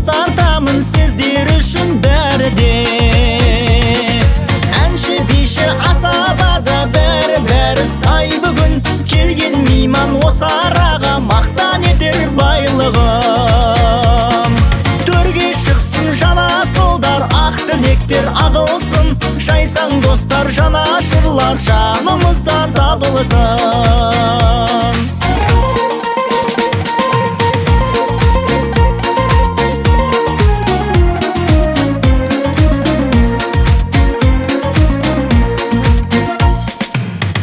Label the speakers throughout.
Speaker 1: тартамын сіздер үшін бәріде. Әнші биші асабада бәрі сай бүгін. Келген мейман осы араға мақтан етер байлығым. Төрге шықсын жанасылдар, ақ тілектер ағылсын. Жайсаң достар, жанашырлар, жанымызда табылсын.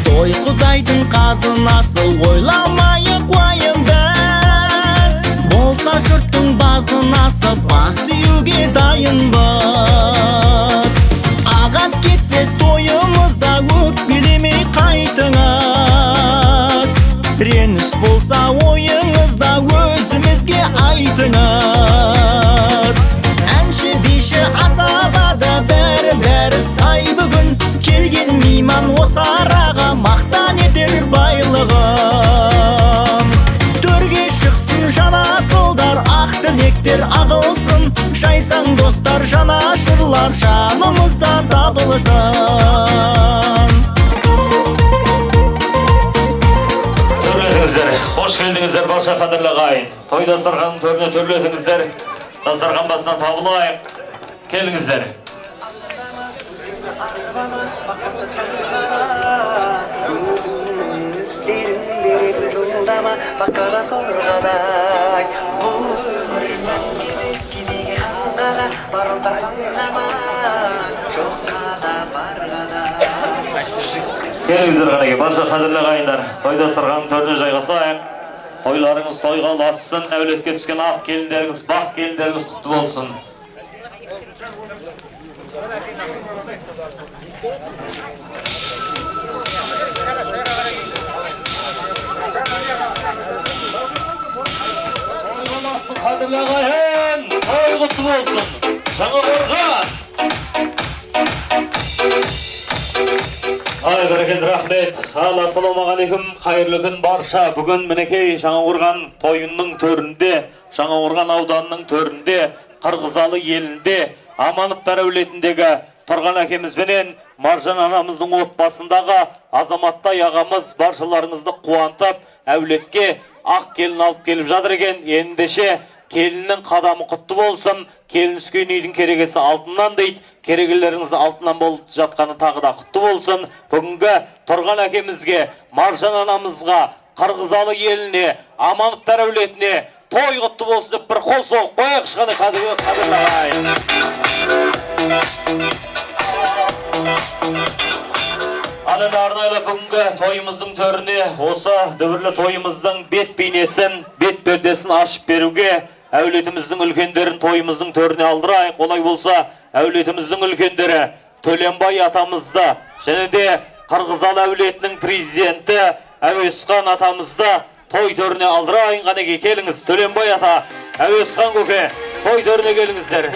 Speaker 1: Той құдайдың қазынасы, ойламайық уайымбыз. Болса жұрттың базынасы, бас июге дайынбыз. Ағат кетсе тойымызда, өкпелемей қайтыңыз. Реніш болса ойыңызда, өзімізге айтыңыз. Әнші биші асабада бәрі сай бүгін. Келген мейман осы араға мақтан етер байлығым. Төрге шықсын жанасылдар, ақ тілектер ағылсын. Жайсаң достар, жанашырлар, жанымызда табылсын.
Speaker 2: Төрлетіңіздер, қош келдіңіздер барша қадірлі ағайын. Той дастарханның төріне төрлетіңіздер. Дастархан басына табылайық. Келіңіздер.
Speaker 3: Өздеріңдеретін жолдама баққада сорғадай. Бұл ескідегі ханғада бар ортасыңдама, жоққа да барға да.
Speaker 2: Келіңіздер ғанеге, барша қадірлі ағайындар. Той дастарханның төріне жайғасайық. Тойларыңыз тойға ұлассын, әулетке түскен ақ келіндеріңіз, бақ келіндеріңіз құтты болсын. Қадірлі ағайын, той құтты болсын. Жаңақорған. Ай, бәрекелді рахмет. Ассалаумағалейкум, қайырлы күн барша. Бүгін мінекей Жаңақорған тойының төрінде, Жаңақорған ауданының төрінде, Қырғызалы елінде, Амановтар әулетіндегі Тұрған әкемізбенен Маржан анамыздың отбасындағы азаматтай ағамыз баршаларыңызды қуантып, әулетке ақ келін алып келіп жатыр екен. Ендеше келіннің қадамы құтты болсын. Келін түскен үйдің керегесі алтыннан дейді. Керегелеріңіз алтыннан болып жатқаны тағы да құтты болсын. Бүгінгі Тұрған әкемізге, Маржан анамызға, Қырғызалы еліне, Амановтар әулетіне той құтты болсын деп бір қол соғып қояйық. Ешқандай қадірлі ағайын. Енді арнайлы бүгінгі тойымыздың төріне осы дүбірлі тойымыздың бет бейнесін, бет пердесін ашып беруге әулетіміздің үлкендерін тойымыздың төріне алдырайық. Олай болса, әулетіміздің үлкендері Төленбай атамызды және де Қырғызалы әулетінің президенті Әуесхан атамызды той төріне алдырайын. Қанеге келіңіз, Төленбай ата, Әуесхан көке, той төріне келіңіздер.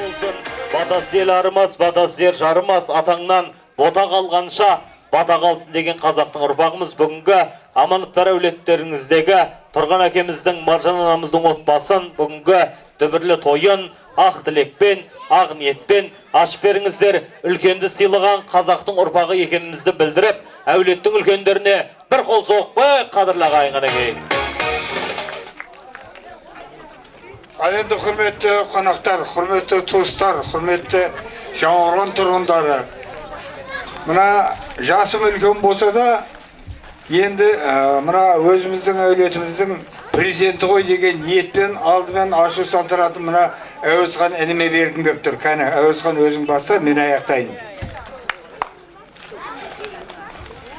Speaker 2: Батас ел арымас, батас ер жарымас, атаңнан бота қалғанша бата қалсын деген қазақтың ұрпағымыз. Бүгінгі Амановтар әулеттеріңіздегі Тұрған әкеміздің, Маржан анамыздың отбасын бүгінгі дүбірлі тойын ақ тілекпен, ақ ниетпен ашып беріңіздер. Үлкенді сыйлаған қазақтың ұрпағы екенімізді білдіріп, әулеттің үлкендеріне бір қол соғып қояйық. Қадірлі ағайын қанекей.
Speaker 4: Енді құрметті қонақтар, құрметті туыстар, құрметті Жаңақорған тұрғындары. Мына жасым үлкен болса да, енді мына өзіміздің әулетіміздің президенті ғой деген ниетпен алдымен ашу салтанатын мына Әуесхан ініме бергім келіп тұр. Кәне, Әуесхан өзің баста, мен аяқтайын.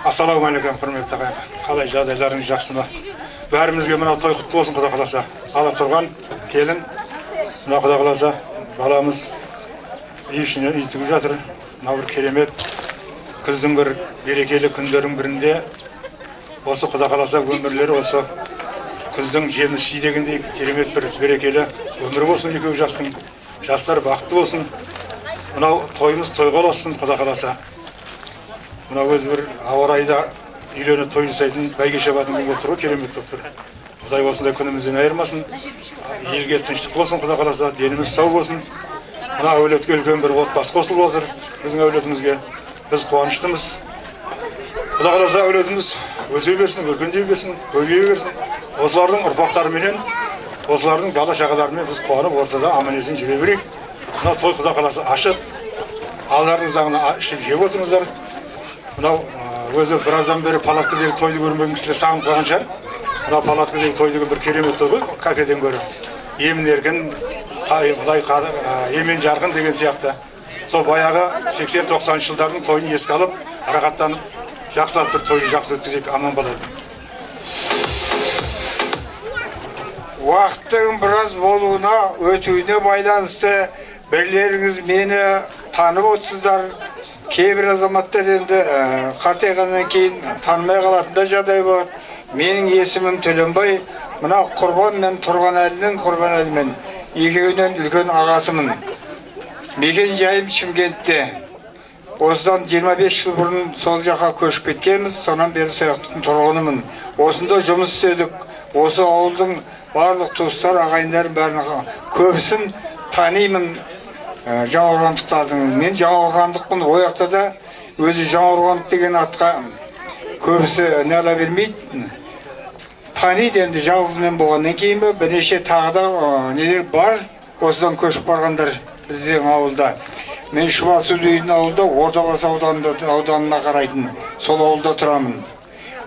Speaker 4: Ассалаумағалейкум, құрметті ағайын. Қалай жағдайларыңыз жақсы ма? Бәрімізге мына той құтты болсын, Құда қаласа. Ала тұрған келін, мына Құда қаласа баламыз үй ішінен үй тігіп жатыр. Мына бір керемет күздің бір берекелі күндердің бірінде осы Құда қаласа өмірлері осы күздің жеміс жидегендей керемет бір берекелі өмір болсын. Екеуі жастар бақытты болсын. Мынау тойымыз тойға ұлассын, Құда қаласа. Мынау өзі бір ауа райда үйленіп той жасайтын бәйге шабатын болып тұр, керемет болып тұр. Құдай осындай күнімізден айырмасын. Елге тыныштық болсын, Құдай қаласа, деніміз сау болсын. Мына әулетке үлкен бір отбасы қосылып отыр біздің әулетімізге. Біз қуаныштымыз. Құдай қаласа әулетіміз өсе берсін, өркендей берсін, көбейе берсін. Осылардың ұрпақтарыменен, осылардың бала шағаларымен біз қуанып ортада аман-есен жүре берейік. Мына той Құдай қаласа ашып, алдарыңыздағыны ішіп жеп отырыңыздар. Мынау өзі біраздан бері палаткідегі тойды көрмеген кісілер сағынып қалған шығар. Мына палаткідегі той деген бір керемет той ғой, кафеден гөрі. Емін еркін, емен жарқын деген сияқты. Сол баяғы 80-90 жылдардың тойын еске алып, арақаттанып, жақсылап бір тойды жақсы өткізейік, аман болады.
Speaker 5: Уақыттың біраз болуына, өтуіне байланысты бірлеріңіз мені танып отырсыздар. Кейбір азаматтар енді қартайғаннан кейін танымай қалатында жағдай болады. Менің есімім Төленбай, мына Құрбан мен Тұрғанәлінің Құрбанәлімен екеуінен үлкен ағасымын. Мекен жайым Шымкентте. Осыдан 25 жыл бұрын сол жаққа көшіп кеткенбіз, сонан бері сояқтың тұрғынымын. Осында жұмыс істедік. Осы ауылдың барлық туыстар, ағайындардың бәрін көбісін танимын. Жаңаұрғандықтардың. Мен жаңаұрғандықпын, ояқта да өзі жаңаұрғандық деген атқа көбісі не ала бермейді. Таниды енді жалғызмен болғаннан кейін бе, бірнеше тағы да нелер бар, осыдан көшіп барғандар біздің ауылда. Мен Шұбасу үйдің ауылда, Ордабасы ауданына қарайтын, сол ауылда тұрамын.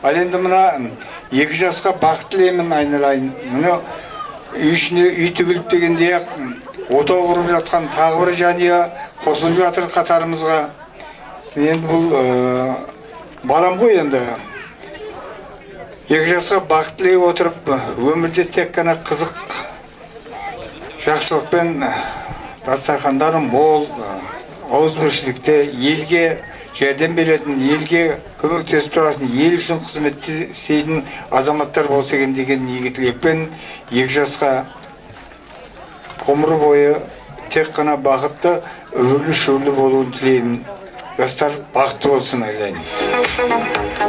Speaker 5: Ал енді мына 2 жасқа бақыт тілеймін айналайын. Мұны үй ішіне үй тігіліп дегенде отау құрып жатқан тағы бір жанұя қосылып жатыр қатарымызға. Енді бұл балам ғой енді. 2 жасқа бақыт тілей отырып, өмірде тек қана қызық, жақсылықпен дастархандары мол, ауызбіршілікте елге жәрдем беретін, елге көмектесіп тұратын, ел үшін қызмет істейтін азаматтар болса екен деген ниет тілекпен 2 жасқа ғұмыр бойы тек қана бақытты, өрлі-шөрлі болуын тілеймін. Жастар бақытты болсын айлайын.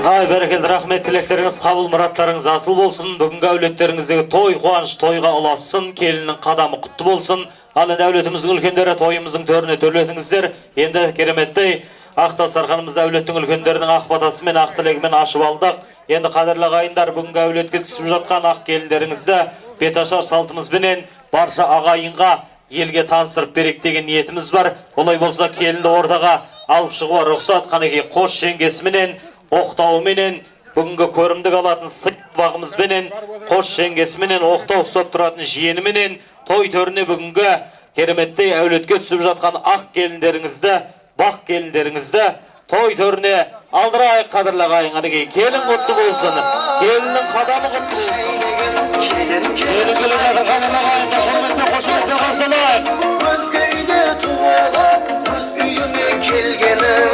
Speaker 2: Бәрекелді, рахмет, тілектеріңіз, қабыл мұраттарыңыз асыл болсын. Бүгінгі әулеттеріңіздегі той қуаныш тойға ұлассын, келіннің қадамы құтты болсын. Ал енді әулетіміздің үлкендері тойымыздың төріне төрлетіңіздер. Енді кереметтей ақ дастарханымызды әулеттің үлкендерінің ақ батасымен, ақ тілегімен ашып алдық. Енді қадірлі ағайындар, бүгінгі әулетке түсіп жатқан ақ келіндеріңізді беташар салтымызбенен барша ағайынға елге таныстырып берек деген ниетіміз бар. Олай болса келінді ордаға алып шығуға рұқсат. Қанекей қос жеңгесіменен, оқтауыменен, бүгінгі көрімдік алатын сыйбағымызбенен, қос жеңгесіменен, оқтау ұстап тұратын жиеніменен той төріне бүгінгі кереметтей әулетке түсіп жатқан ақ келіндеріңізді, бақ келіндеріңізді той төріне алдырайық қадірлі ағайын. Қанекей келін құтты болсын, келіннің қадамы құтты болсын. Келін жатырғанын ағайынға құрметпен қошеметпен қарсылайық.
Speaker 3: Өзге үйде туылып, өз үйіме келгенім.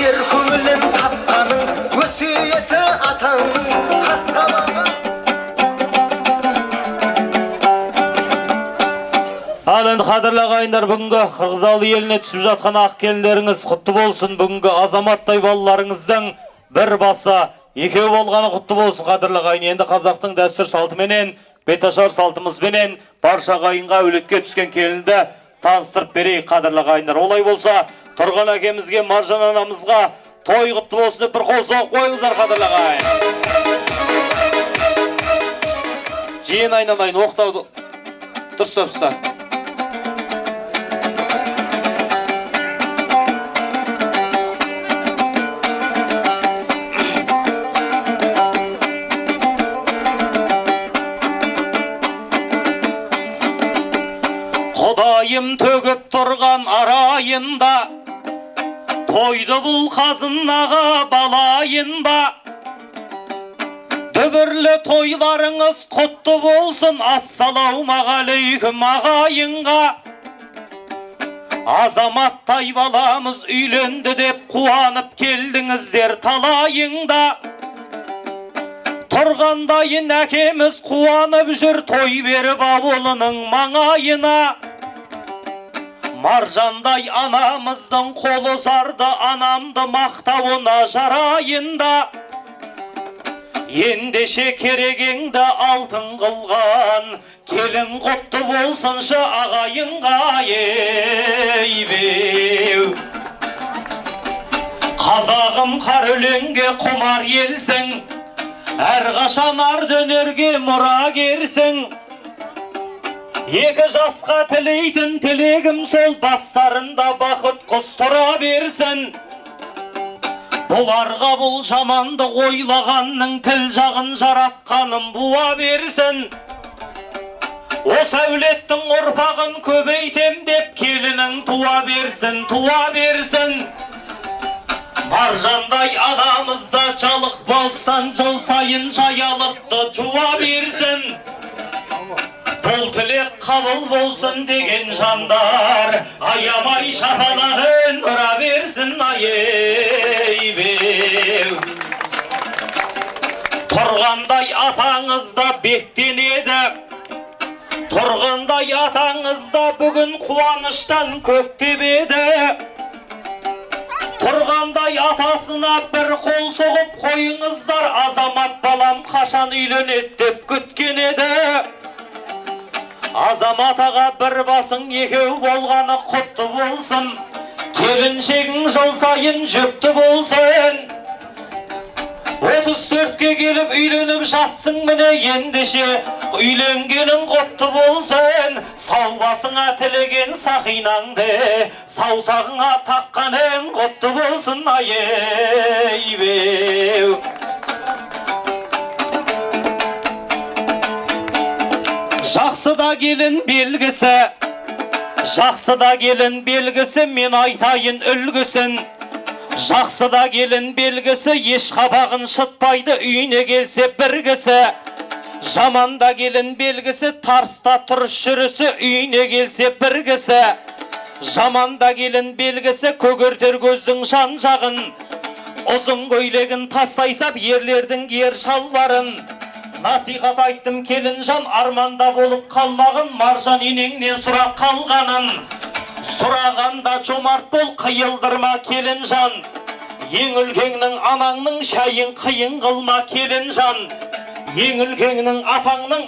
Speaker 3: Ер көңілін тапқаның, өсиеті атаңның, қасқабағы.
Speaker 2: Ал енді қадірлі ағайындар, бүгінгі Қырғызалы еліне түсіп жатқан ақ келіндеріңіз құтты болсын. Бүгінгі азаматтай балаларыңыздың бір баса екеу болғаны құтты болсын қадірлі ағайын. Енді қазақтың дәстүр салтыменен, беташар салтымызбенен барша ағайынға әулетке түскен келінді таныстырып берейік қадірлі ағайындар. Олай болса, Тұрған әкемізге, Маржан анамызға той құтты болсын деп бір қол соғып қойыңыздар қадірлі ағайын. Жиен айналайын, оқтауды дұрыстап ұста. Құдайым төгіп тұрған арайында, тойды бұл қазынаға балайын ба. Дүбірлі тойларыңыз құтты болсын, ассалаумағалейкум ағайынға. Азаматтай баламыз үйленді деп қуанып келдіңіздер талайында. Тұрғандайын әкеміз қуанып жүр, той беріп ауылының маңайына. Маржандай анамыздың қолы зарды, анамды мақтауына жарайында. Ендеше керегеңді алтын қылған, келін құтты болсыншы ағайынға ейбеу. Қазағым қар өлеңге құмар елсің, әрқашан ар дөнерге мұрагерсің. Екі жасқа тілейтін тілегім сол, бастарында бақыт құс тұра берсін. Бұларға бұл жаманды ойлағанның тіл жағын жаратқаным буа берсін. Осы әулеттің ұрпағын көбейтем деп келінің туа берсін, туа берсін. Маржандай анамызда жалық болсан, жыл сайын жаялықты жуа берсін. Бұл тілек қабыл болсын деген жандар, аямай шапалағын ұра берсін айбеу. Тұрғандай атаңызда бектенеді, тұрғандай атаңызда бүгін қуаныштан көктебеді. Тұрғандай атасына бір қол соғып қойыңыздар, азамат балам қашан үйленеді деп күткен еді. Азамат аға бір басың екеу болғаны құтты болсын, келіншегің жыл сайын жүкті болсын. 34-ке келіп үйленіп жатсың міне, ендеше үйленгенің құтты болсын. Сау басыңа тілеген сақинаңды, саусағыңа таққаның құтты болсын айбеу. Жақсыда келін белгісі, жақсыда келін белгісі, мен айтайын үлгісін. Жақсыда келін белгісі, еш қабағын шытпайды, үйіне келсе біргісі. Жаманда келін белгісі, тарста тұрыш жүрісі, үйіне келсе біргісі. Жаманда келін белгісі, көгертер көздің жан жағын, ұзын көйлегін тастайсап ерлердің ер шалбарын. Насихат айттым келін жан, арманда болып қалмағын, Маржан енеңнен сұрақ қалғанын. Сұрағанда жомарт бол, қиылдырма келін жан. Ең үлкеңнің анаңның шайын қиын қылма келін жан. Ең үлкеңнің атаңның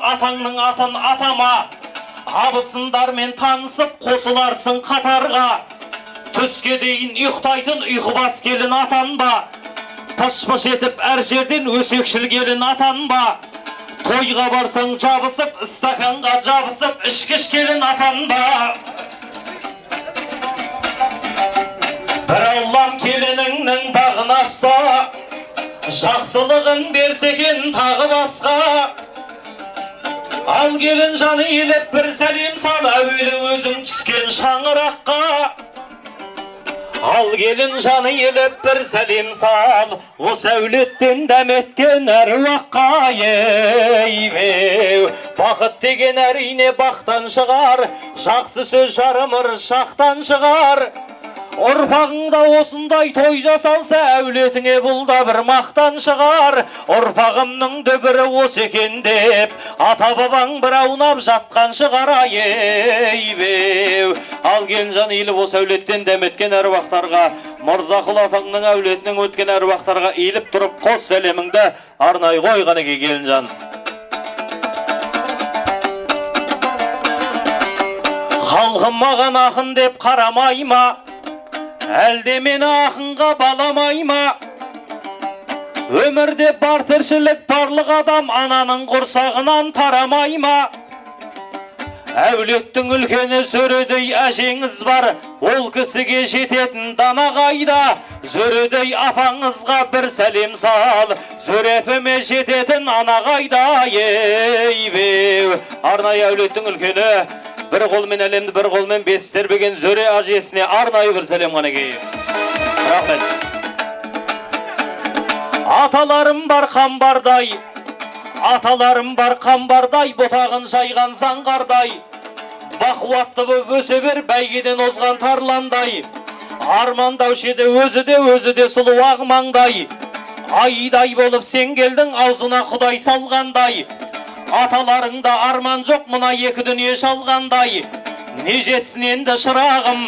Speaker 2: атын атама. Абысындармен танысып қосыларсың қатарға. Түске дейін ұйықтайтын ұйқыбас келін атанба. Пыш-пыш етіп әр жерден өсекшіл келін атанба. Тойға барсаң жабысып, стаканға жабысып, ішкіш келін атанба. Бір Аллам келініңнің бағын ашса, жақсылығын берсекен тағы басқа. Ал келін жаны елеп бір сәлем сал, әуелі өзің түскен шаңыраққа. Ал келін жаны еліп бір сәлем сал, осы әулеттен дәметкен әруаққа ейбеу. Бақыт деген әрине бақтан шығар, жақсы сөз жарымыр шақтан шығар. Ұрпағыңда осындай той жасалса, әулетіңе бұл да бір мақтан шығар. Ұрпағымның дүбірі осы екен деп, ата-бабаң бір аунап жатқан шығар айбеу. Ал келінжан иіліп осы әулеттен дәметкен әруақтарға, Мырзақұл атаңның әулетінің өткен әруақтарға иіліп тұрып, қос сәлеміңді арнай қойған еке келінжан. Халқым маған ақын деп қарамай ма? Әлде мені ақынға баламай ма? Өмірде бар тіршілік барлық адам ананың құрсағынан тарамай ма? Әулеттің үлкені Зөредей әжеңіз бар, ол кісіге жететін дана қайда. Зөредей апаңызға бір сәлем сал, Зөрепіме жететін ана қайда ейбеу. Арнайы әулеттің үлкені бір қолмен әлемді, бір қолмен бес тербеген Зөре әжесіне арнайы бір сәлем ғана кейіп. Рахмет. Аталарым бар қамбардай, аталарым бар қамбардай, бұтағын жайған заңғардай. Бақуатты боп өсе бер, бәйгеден озған тарландай. Армандаушы еді өзі де сұлу ағмаңдай. Айдай болып сен келдің, аузына Құдай салғандай. Аталарыңда арман жоқ, мына екі дүние шалғандай. Не жетсін енді шырағым,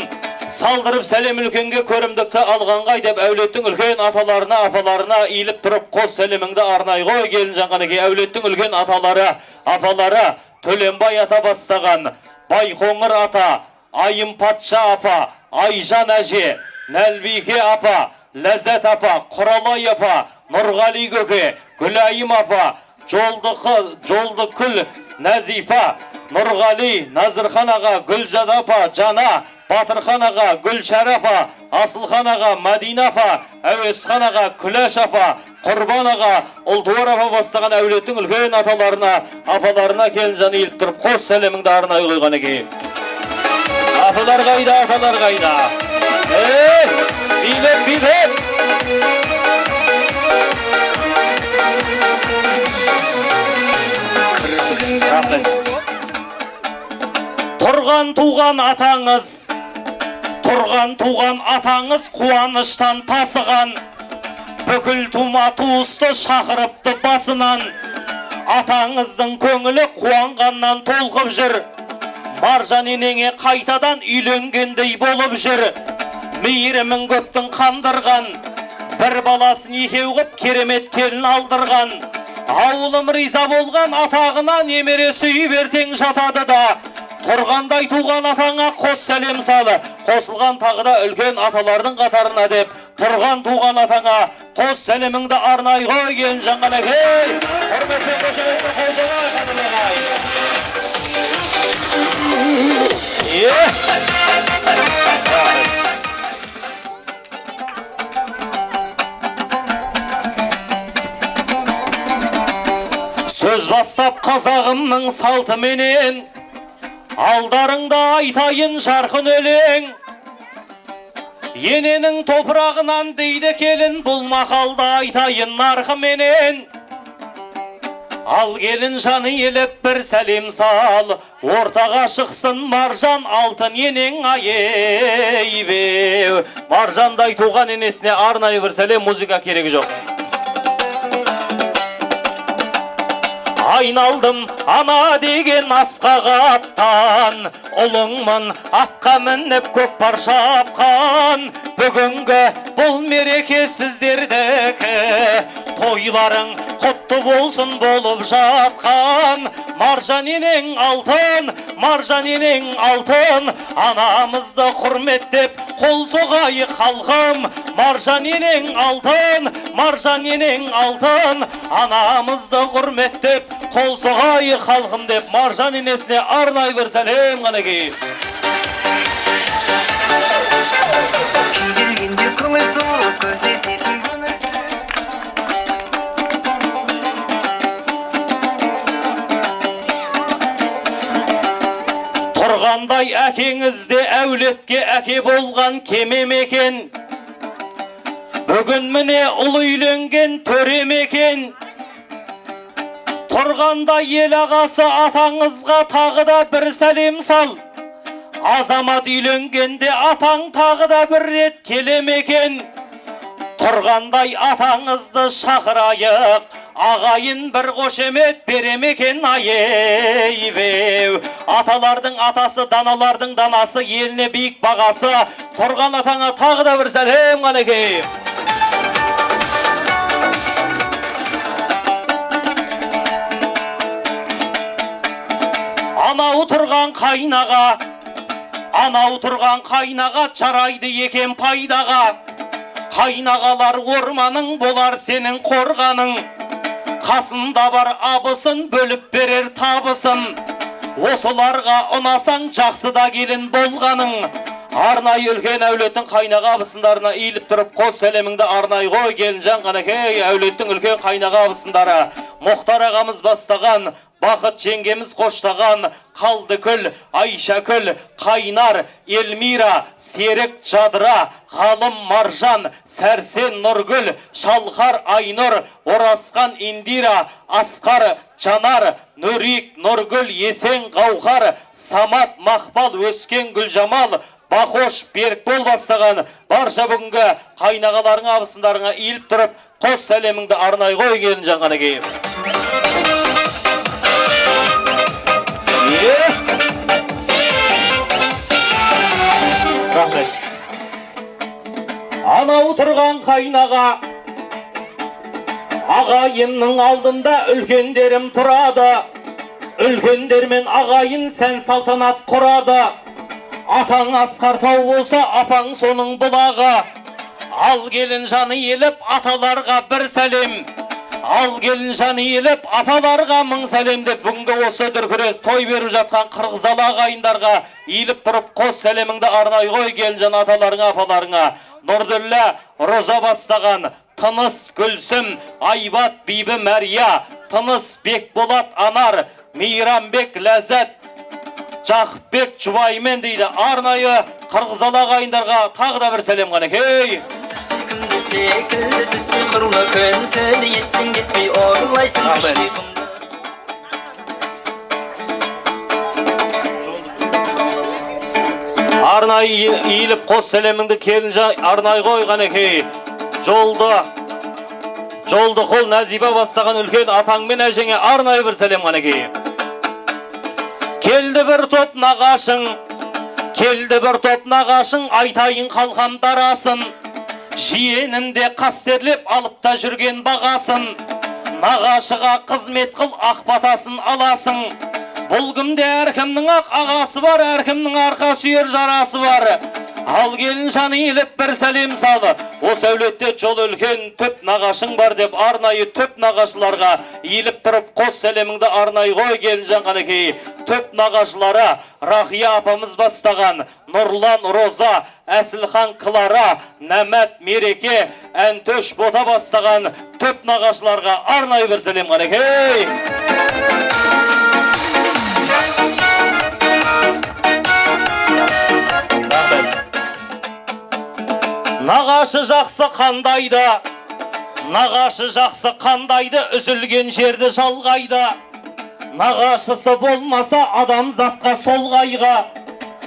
Speaker 2: салдырып сәлем үлкенге көрімдікті алғанғай деп әулеттің үлкен аталарына, апаларына иіліп тұрып қос сәлеміңді арнай ғой келін жаңғанеке. Әулеттің үлкен аталары, апалары Төленбай ата бастаған, Байқоңыр ата, Айым патша апа, Айжан әже, Нәлбике апа, Ләззат апа, Құралай апа, Нұрғали көке, Гүлайым апа, Жолдыкүл Нәзипа, Нұрғали, Назырхан аға, Гүлжан апа, Жана, Батырхан аға, Гүлшар апа, Асылхан аға, Мадина апа, Әуесхан аға, Күләш апа, Құрбан аға, Ұлтуар апа бастаған әулеттің үлкен аталарына, апаларына келін жаны еліп тұрып, қос сәлеміңді арнай қойған екен. Аталар қайда, аталар қайда? Билеп, билеп! Тұрған туған атаңыз, қуаныштан тасыған, бүкіл тума туысты шақырыпты басынан. Атаңыздың көңілі қуанғаннан толқып жүр, Маржан енеңе қайтадан үйленгендей болып жүр. Мейірімін көптің қандырған, бір баласын екеу қып керемет келін алдырған. Ауылым риза болған атағына немере сүйіп ертең жатады да. Тұрғандай туған атаңа қос сәлем салы, қосылған тағы да үлкен аталардың қатарына деп, тұрған туған атаңа қос сәлеміңді арнай ғой келін жаңғанеке. Құрметпен қошеметті қозылай қадырлағай. Сөз бастап қазағымның салтыменен, алдарыңда айтайын жарқын өлең. Ененің топырағынан дейді келін, бұл мақалда айтайын нарқыменен. Ал келін жаны еліп бір сәлем сал, ортаға шықсын Маржан алтын енең айбеу. Маржандай туған енесіне арнайы бір сәлем, музыка керегі жоқ. Айналдым ана деген асқақ аттан, ұлыңмын атқа мініп көк пар шапқан. Бүгінгі бұл мереке сіздердікі, тойларың құтты болсын болып жатқан. Маржан енең алтын, Маржан енең алтын, анамызды құрметтеп қол соғайық халқым. Маржан енең алтын, Маржан енең алтын, анамызды құрметтеп қол соғайық халқым деп, Маржан енесіне арнай бір сәлем ғанеке.
Speaker 3: Келгенде көңіл сұлу көрсететін өмірсі.
Speaker 2: Тұрғандай әкеңізде әулетке әке болған кемем екен. Бүгін міне ұл үйленген төрем екен. Тұрғандай ел ағасы атаңызға тағы да бір сәлем сал. Азамат үйленгенде атаң тағы да бір рет келем екен. Тұрғандай атаңызды шақырайық, ағайын бір қошемет берем екен айбеу. Аталардың атасы, даналардың данасы, еліне биік бағасы. Тұрған атаңа тағы да бір сәлем ғанеке. Анау тұрған қайнаға, анау тұрған қайнаға жарайды екен пайдаға. Қайнағалар орманың болар сенің қорғаның. Қасында бар абысын бөліп берер табысын. Осыларға ұнасаң жақсы да келін болғаның. Арнай үлкен әулеттің қайнаға абысындарына иіліп тұрып, қос сәлеміңді арнай ғой келін жаңғанеке. Әулеттің үлкен қайнаға абысындары Мұхтар ағамыз бастаған, Бақыт жеңгеміз қоштаған, Қалдыкүл, Айшакүл, Қайнар, Эльмира, Серік Жадыра, Ғалым Маржан, Сәрсен Нұргүл, Шалқар Айнұр, Орасқан Индира, Асқар Жанар, Нұрик Нұргүл, Есен Қауқар, Самат Мақпал, Өскен Гүлжамал, Бақош Берікбол бастаған барша бүгінгі қайнағаларыңа абысындарыңа иіліп тұрып, қос сәлеміңді арнай қой келінжан қанекей. Рахмет. Анау тұрған қайнаға ағайынның алдында үлкендерім тұрады. Үлкендермен ағайын сән салтанат құрады. Атаң асқар тау болса, апаң соның бұлағы. Ал келін жаны еліп, аталарға бір сәлем. Ал келін жаны еліп, апаларға мың сәлем деп бүгінгі осы дүркірек той беріп жатқан қырғызалы ағайындарға иіліп тұрып қос сәлеміңді арнай қой келін жан аталарыңа, апаларыңа. Нұрділлә Роза бастаған Тыныс Гүлсім, Айбат Бибі Мәрия, Тыныс Бекболат Анар, Мейрамбек Ләззат, Жақыпбек Жұбаймен дейді. Арнайы қырғызалы ағайындарға тағы да бір сәлем қанекей.
Speaker 1: Секілді түсі құрлы күн түні естен кетпей орылайсың
Speaker 2: Арнай иіліп қос сәлеміңді келінжан арнай қой қанекей. Жолды қол Нәзиба бастаған үлкен атаңмен әжеңе арнай бір сәлем қанекей. Келді бір топ нағашың, айтайын қалқам дарасын. Жиенінде қастерлеп алып та жүрген бағасын. Нағашыға қызмет қыл, ақ батасын аласың. Бұл күнде әркімнің ақ ағасы бар, әркімнің арқа сүйер жарасы бар. Ал келін жаны еліп бір сәлем салы. Осы әулетте жол үлкен түп нағашың бар деп арнайы түп нағашыларға иіліп тұрып қос сәлеміңді арнай қой келін жан қанекей. Түп нағашылары Рахия апамыз бастаған Нұрлан Роза, Әсілхан Клара, Нәмәт Мереке, Әнтөш Бота бастаған түп нағашыларға арнай бір сәлем қанекей. Нағашы жақсы қандайды, үзілген жерді жалғайды. Нағашысы болмаса адамзатқа солғайға.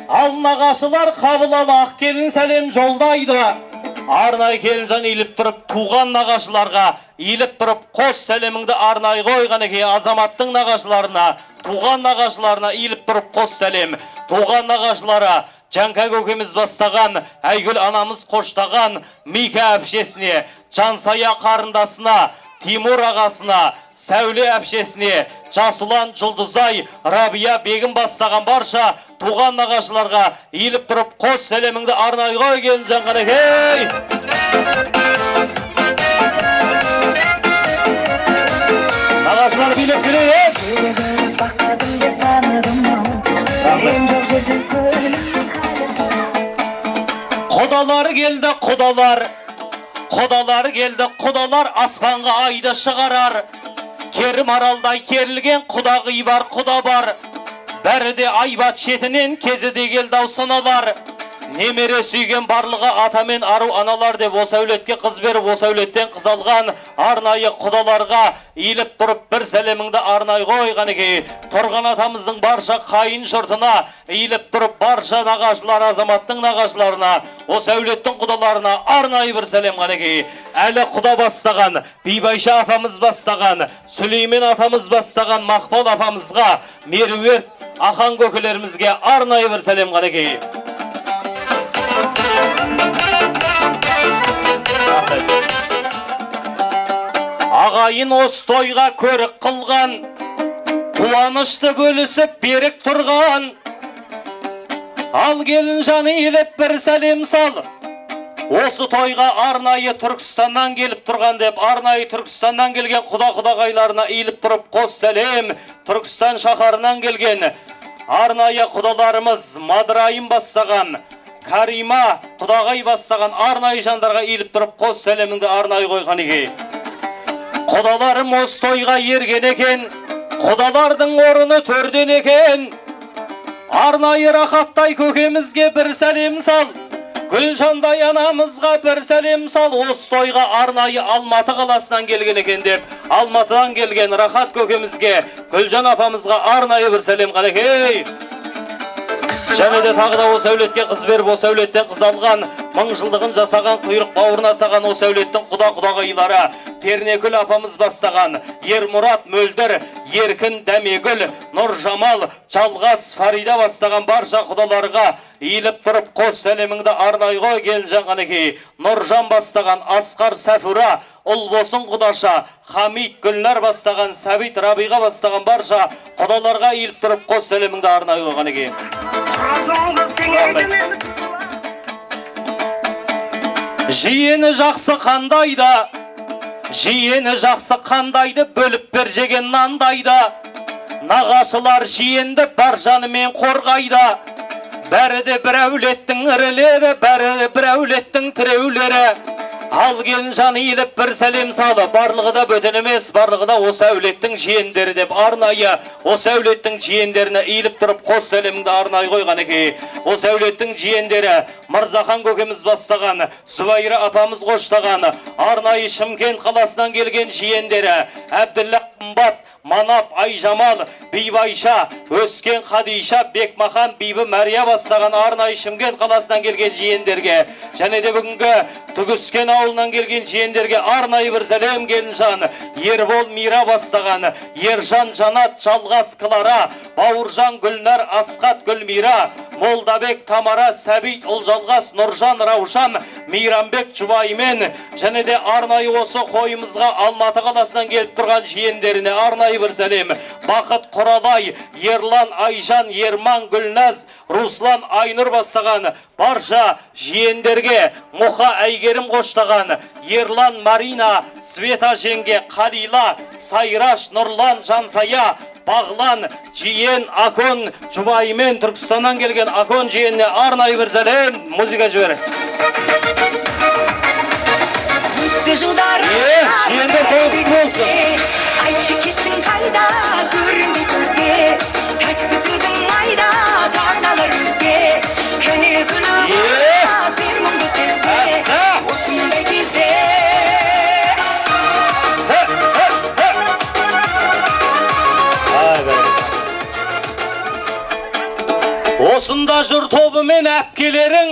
Speaker 2: Ал нағашылар қабылалы ақ келін сәлем жолдайды. Арнай келін жан иіліп тұрып, туған нағашыларға иіліп тұрып, қос сәлеміңді арнай қой қанекей. Азаматтың нағашыларына, туған нағашыларына иіліп тұрып, қос сәлем. Туған нағашылары Жанка көкеміз бастаған, Айгүл анамыз қоштаған, Мика әпшесіне, Жансая қарындасына, Тимур ағасына, Сәуле әпшесіне, Жасулан Жұлдызай, Рабия бегім бастаған барша туған нағашыларға иіліп тұрып, қос сәлеміңді арнай қой келін жан қанекей. Нағашылар билеп келейік. Құдалар келді, құдалар аспанға айды шығарар. Керім аралдай керілген құдағи бар, құда бар. Бәрі де Айбат шетінен кезі де келді саналар. Немере сүйген барлығы ата мен ару аналар деп осы әулетке қыз беріп, осы әулеттен қыз алған арнайы құдаларға иіліп тұрып бір сәлеміңді арнай қой қанекей. Тұрған атамыздың барша қайын жұртына иіліп тұрып, барша нағашылар, азаматтың нағашыларына, осы әулеттің құдаларына арнайы бір сәлем қанекей. Әлі құда бастаған, Бибайша апамыз бастаған, Сүлеймен атамыз бастаған Мақпал апамызға, Меруерт ақан көкелерімізге арнайы бір сәлем қанекей. Ағайын осы тойға көрік қылған, қуанышты бөлісіп берік тұрған. Ал келін жаны еліп бір сәлем сал. Осы тойға арнайы Түркістаннан келіп тұрған деп, арнайы Түркістаннан келген құда-құдағайларына иіліп тұрып қос сәлем. Түркістан шаһарынан келген арнайы құдаларымыз Мадырайым бастаған, Карима құдағай бастаған арнайы жандарға иіліп тұрып қос сәлеміңді арнайы қой қанекей. Құдаларым осы тойға ерген екен, құдалардың орыны төрден екен. Арнайы рахаттай көкемізге бір сәлем сал. Гүлжандай анамызға бір сәлем сал. Осы тойға арнайы Алматы қаласынан келген екен деп, Алматыдан келген рахат көкемізге, Гүлжан апамызға арнайы бір сәлем қанекей. Және де тағы да осы әулетке қыз беріп, осы әулеттен қыз алған мыңжылдығын жасаған құйрық бауырына саған осы әулеттің құда-құдағайлары Пернекүл апамыз бастаған Ермұрат Мөлдір, Еркін Дәмегүл, Нұржамал, Жалғас, Фарида бастаған барша құдаларға иіліп тұрып қос сәлеміңді арнайға Келінжан Қанекей. Нұржан бастаған Асқар Сәфура, Ұлбосын Құдаша, Хамид Гүлнар бастаған Сәбит Рабиға бастаған барша құдаларға иіліп тұрып қос сәлеміңді арнайға Қанекей. Жиені жақсы қандайда, жиені жақсы қандайды, бөліп бір жеген нандайда. Нағашылар жиенді бар жанымен қорғайда. Бәрі де бір әулеттің ірілері, бәрі де бір әулеттің тіреулері. Ал Келінжан иіліп бір сәлем салы, барлығы да бөтен емес, барлығы да осы әулеттің жиендері деп арнайы, осы әулеттің жиендеріне иіліп тұрып қос сәлеміңді арнайы қойған екен. Осы әулеттің жиендері Мырзахан көкеміз бастаған, Зубайра апамыз қоштаған, арнайы Шымкент қаласынан келген жиендері Әбділла Қымбат, Манап Айжамал, Бибайша, Өскен Қадиша, Бекмахан, Бибі Мәрия бастаған арнайы Шымкент қаласынан келген жиендерге, және де бүгінгі Түгіскен ауылынан келген жиендерге арнайы бір сәлем Келінжан. Ербол Мира бастаған, Ержан Жанат, Жалғас Клара, Бауыржан Гүлнар, Асқат Гүлмира, Молдабек Тамара, Сәбит Ұлжалғас, Нұржан Раушан, Мейрамбек Жұбаймен, және де арнайы осы қойымызға Алматы қаласынан келіп тұрған жиендеріне арнайы бір сәлем. Бақыт Құралай, Ерлан Айжан, Ерман Гүлназ, Руслан Айнұр бастаған барша жиендерге Мұха Әйгерім қоштаған, Ерлан Марина, Света жеңге, Қалила, Сайраш, Нұрлан, Жансая, Бағлан, Жиен, Акон, Жұбаймен Түркістаннан келген Акон жиеніне арнайы бір сәлем. Музыка жібер. Жиендер қойып болсын.
Speaker 6: Ayşe gittin kayda, görünme gözge. Taktı sözün ayda, tarlalar üzge. Hani gülüma, sevmamda sezge. Olsun da gizde.
Speaker 2: Осында жүр тобы мен әпкелерің,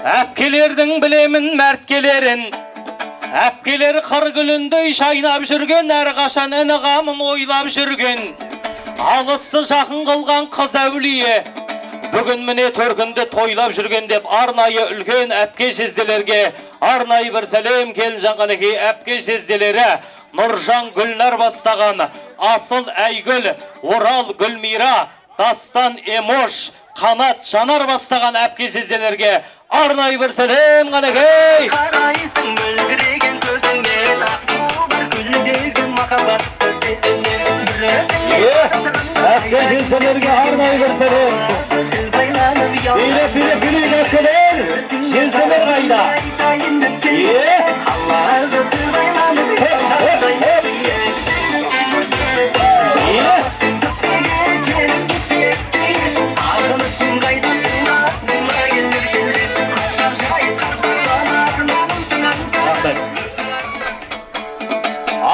Speaker 2: әпкелердің білемін мәрткелерін. Әпкелер қыр гүліндей шайнап жүрген, әрқашан іні қамын ойлап жүрген. Алысты жақын қылған қыз әулие, бүгін міне төркінді тойлап жүрген деп арнайы үлкен әпке жезделерге арнайы бір сәлем. Келінжан Қанекей әпке жезделері Нұржан Гүлнар бастаған, Асыл Әйгүл, Орал Гүлмира, Дастан Эмош, Қанат Жанар бастаған әпке жезделерге арнайы бір сәлем. Қанекей
Speaker 3: Қарайсың мөлдіреген көзіңнен, аққу бір гүлдеген махаббатты сезімнен.
Speaker 2: әпке жезделерге арнайы бір сәлем. Билеп әпкелер, жезделер қайда?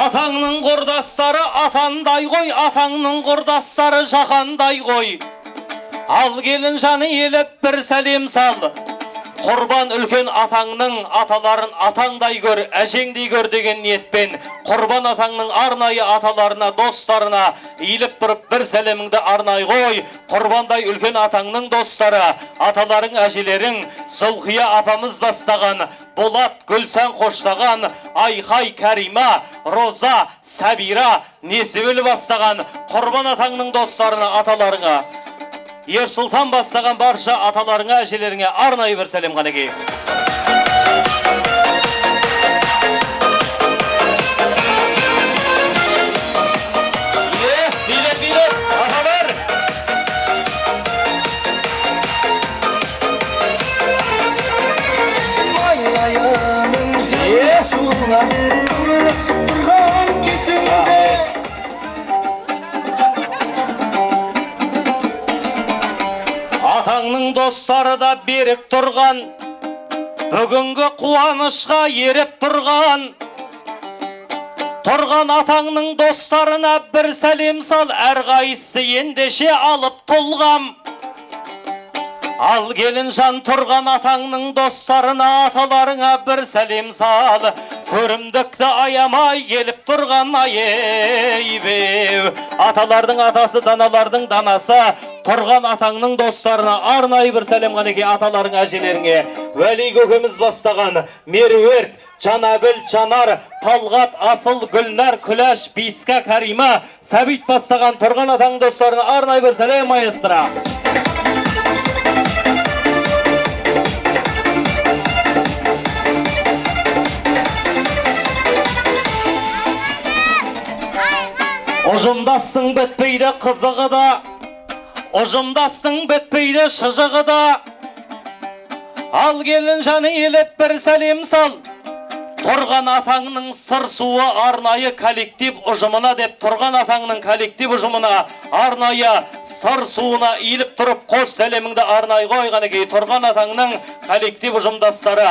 Speaker 2: Атаңның құрдастары атандай ғой, атаңның құрдастары жақандай ғой. Ал Келінжаны еліп бір сәлем сал. Құрбан үлкен атаңның аталарын атаңдай көр, әжеңдей көр деген ниетпен Құрбан атаңның арнайы аталарына, достарына иіліп тұрып бір сәлеміңді арнай қой. Құрбандай үлкен атаңның достары, аталарың, әжелерің Зұлқия апамыз бастаған, Болат Гүлсан қоштаған, Айхай Кәрима, Роза, Сәбира, Несібіл бастаған Құрбан атаңның достарына, аталарыңа, Ерсұлтан бастаған барша аталарыңа, әжелеріңе арнайы бір сәлем. Қанекей. Билет, аталар.
Speaker 3: Айлайының жесуға тұрған кесімде.
Speaker 2: Атаңның достары да берік тұрған, бүгінгі қуанышқа еріп тұрған. Тұрған атаңның достарына бір сәлем сал, әрқайсысы ендеше алып толғам. Ал келін жан тұрған атаңның достарына, аталарыңа бір сәлем сал. Көрімдікті аямай келіп тұрған айбеу. Аталардың атасы, даналардың данасы, тұрған атаңның достарына арнайы бір сәлем ғанеке. Аталарың әжелеріңе Уәли көкеміз бастаған Меруерт, Жанабіл, Жанар, Талғат, Асыл, Гүлнар, Күләш, Биска, Карима, Сәбит бастаған тұрған атаң достарына арнайы бір сәлем маэстро. Ұжымдастың бітпейді қызығы да, ұжымдастың бітпейді шыжығы да. Ал келін жаны елеп бір сәлем сал. Тұрған атаңның сыр суы арнайы коллектив ұжымына деп, тұрған атаңның коллектив ұжымына арнайы сыр суына иіліп тұрып қос сәлеміңді арнайы қойғаны кей. Тұрған атаңның коллектив ұжымдастары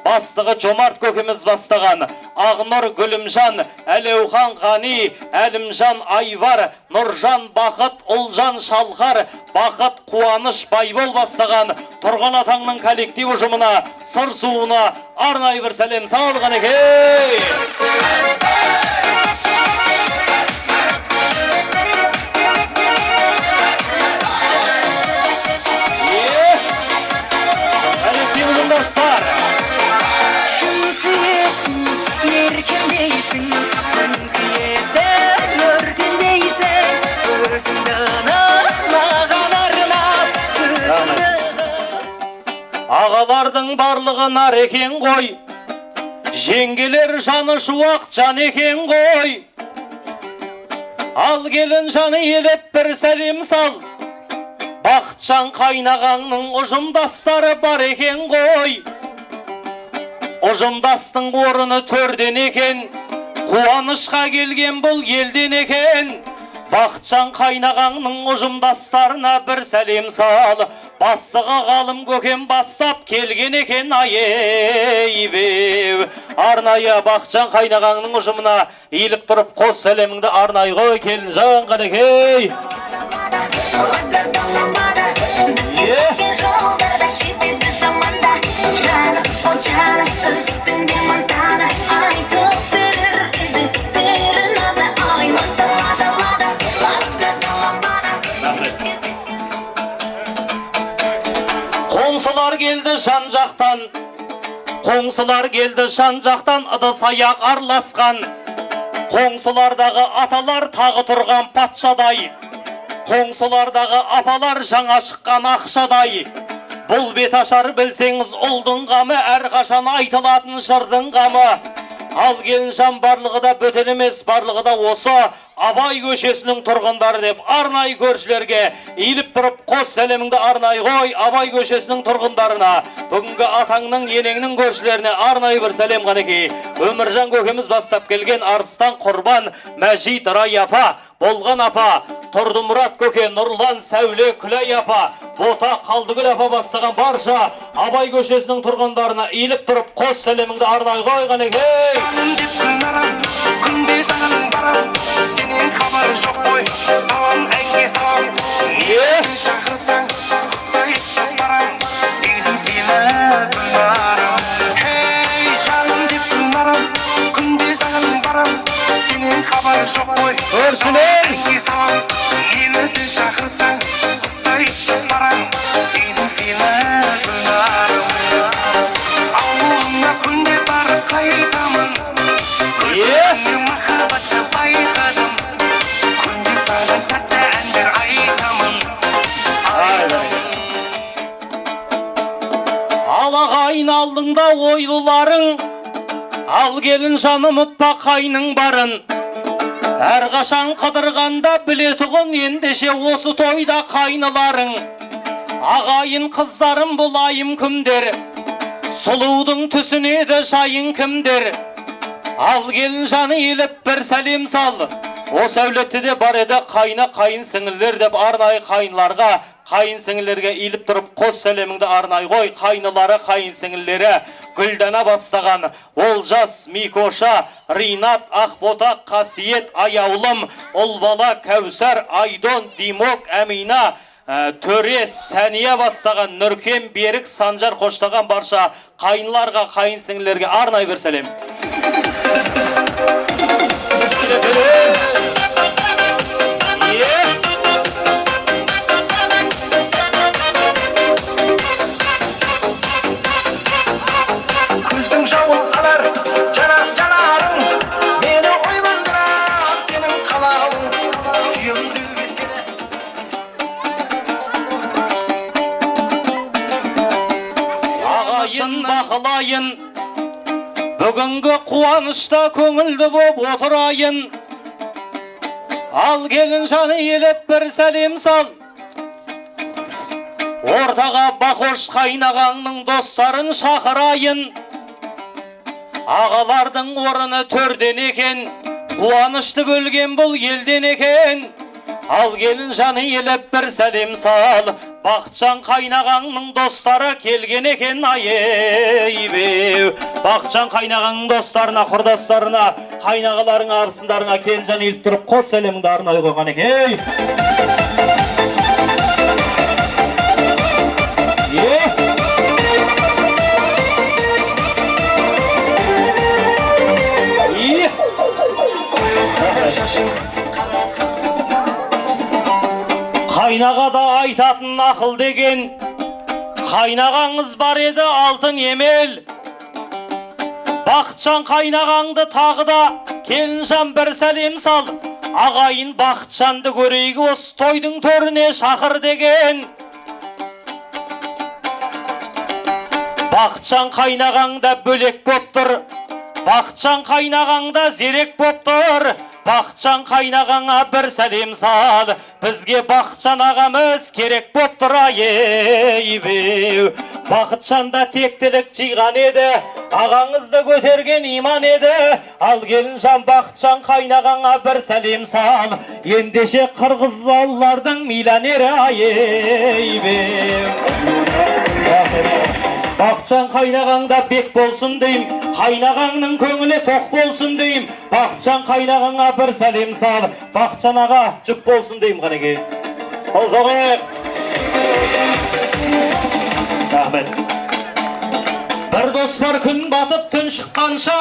Speaker 2: бастығы Жомарт көкеміз бастаған Ағнұр, Гүлімжан, Әлеухан, Ғани, Әлімжан, Айвар, Нұржан, Бақыт, Ұлжан, Шалқар, Бақыт, Қуаныш, Байбол бастаған тұрған атаңның коллектив ұжымына сыр суына арнайы бір сәлем салған екен. Коллектив ұжымдастар.
Speaker 6: Еркіндейсің, күнкиесің, өртендейсің, өзіңді нақлаған арнап, өзіңді.
Speaker 2: Ағалардың барлығы нар екен ғой, жеңгелер жаны шуақ жан екен ғой. Ал келін жаны елеп бір сәлем сал. Бақытжан қайнағаңның ұжымдастары бар екен ғой. Ұжымдастың орыны төрден екен, қуанышқа келген бұл елден екен. Бақытжан қайнағаңның ұжымдастарына бір сәлем сал. Бастығы ғалым көкем бастап келген екен айбеу. Арнайы Бақытжан қайнағаңның ұжымына иіліп тұрып қос сәлеміңді арнайы қой келін жан қанекей. Қоңсылар келді жан жақтан, қоңсылар келді жан жақтан, ыдыс аяқ арласқан. Қоңсылардағы аталар тағы тұрған патшадай, қоңсылардағы апалар жаңа шыққан ақшадай. Бұл бет ашар білсеңіз ұлдың қамы, әрқашан айтылатын жырдың қамы. Ал келін жан барлығы да бөтен емес, барлығы да осы Абай көшесінің тұрғындары деп арнайы көршілерге иіліп тұрып қос сәлеміңді арнайы қой. Абай көшесінің тұрғындарына, бүгінгі атаңның енеңнің көршілеріне арнайы бір сәлем қанекей. Өміржан көкеміз бастап келген Арыстан, Құрбан, Мәжит, Рай апа, Болған апа, Тұрдымұрат көке, Нұрлан, Сәуле, Күләй апа, Бота, Қалдыгүл апа бастаған барша Абай көшесінің тұрғындарына иіліп тұрып қос сәлеміңді арнайы қой қанекей.
Speaker 3: Сенен хабар жоқ қой, салам әнге салам. Несін шақырсаң, қыстайшы барам, сүйдім сені барам. Хей, жаным деп күнарам, күнде саған барам. Сенен хабар жоқ қой, салам әнге салам. Несін шақырсаң, қыстайшы барам, сүйдім сені барам. Ауылыңа күнде барып қайтамын, көзіңе махаббатты байқадым. Күнде саған тәтті әндер айтамын.
Speaker 2: Алаға айналдыңда ойлыларың, ал келін жаны ұмытпа қайның барын. Әрқашан қыдырғанда білетұғын, ендеше осы тойда қайныларың. Ағайын қыздарым бұлайым кімдер, сұлудың түсінеді жайын кімдер. Ал келін жаны еліп бір сәлем сал. Осы әулетте де бар еді қайны қайын сіңілдер деп арнайы қайынларға, қайын сіңілдерге иіліп тұрып қос сәлеміңді арнайы қой. Қайнылары, қайын сіңілдері Гүлдана бастаған Олжас, Микоша, Ринат, Ақбота, Қасиет, Аяулым, Ұлбала, Кәусар, Айдон, Димок, Әмина, төре Сәния бастаған Нұркен Берік Санжар қоштаған барша қайынларға, қайын сіңлілерге арнай бір сәлем.
Speaker 3: Күздің жауын алар жанарың, мені ойбандырар сенің қалауың, сүйемдігі сені.
Speaker 2: Ағайын бақылайын, бүгінгі қуанышта көңілді боп отырайын. Ал келін жаны елеп бір сәлем сал, ортаға бақош қайнағаңның достарын шақырайын. Ағалардың орыны төрден екен, қуанышты бөлген бұл елден екен. Ал келін жаны елеп бір сәлем сал, Бақытжан қайнағаңның достары келген екен айбеу. Бақытжан қайнағаңның достарына, құрдастарына, қайнағаларыңа, абысындарыңа келінжан еліп тұрып қос сәлеміңді арнай қойған екен. Қайнағада айтатын ақыл деген, қайнағаңыз бар еді алтын емел. Бақытжан қайнағаңды тағы да келінжан бір сәлем сал, ағайын Бақытжанды көрейгі осы тойдың төріне шақыр деген. Бақытжан қайнағаңда бөлек боп тұр, Бақытжан қайнағаңда зерек боп тұр. Бақытжан қайнағаңа бір сәлем сал, бізге Бақытжан ағамыз керек боп тұр айбеу. Бақытжанда тектілік жиған еді, ағаңызды көтерген иман еді. Ал келінжан Бақытжан қайнағаңа бір сәлем сал, ендеше қырғыз аллардың миллионері айбеу. Бақытжан қайнағаңда бек болсын дейм, қайнағаңның көңілі тоқ болсын дейм. Бақытжан қайнағаңа бір сәлем сал, Бақытжан аға жүк болсын дейм қанеке. Ол соғық. Рахмет. Бір дос бар күн батып түн шыққанша,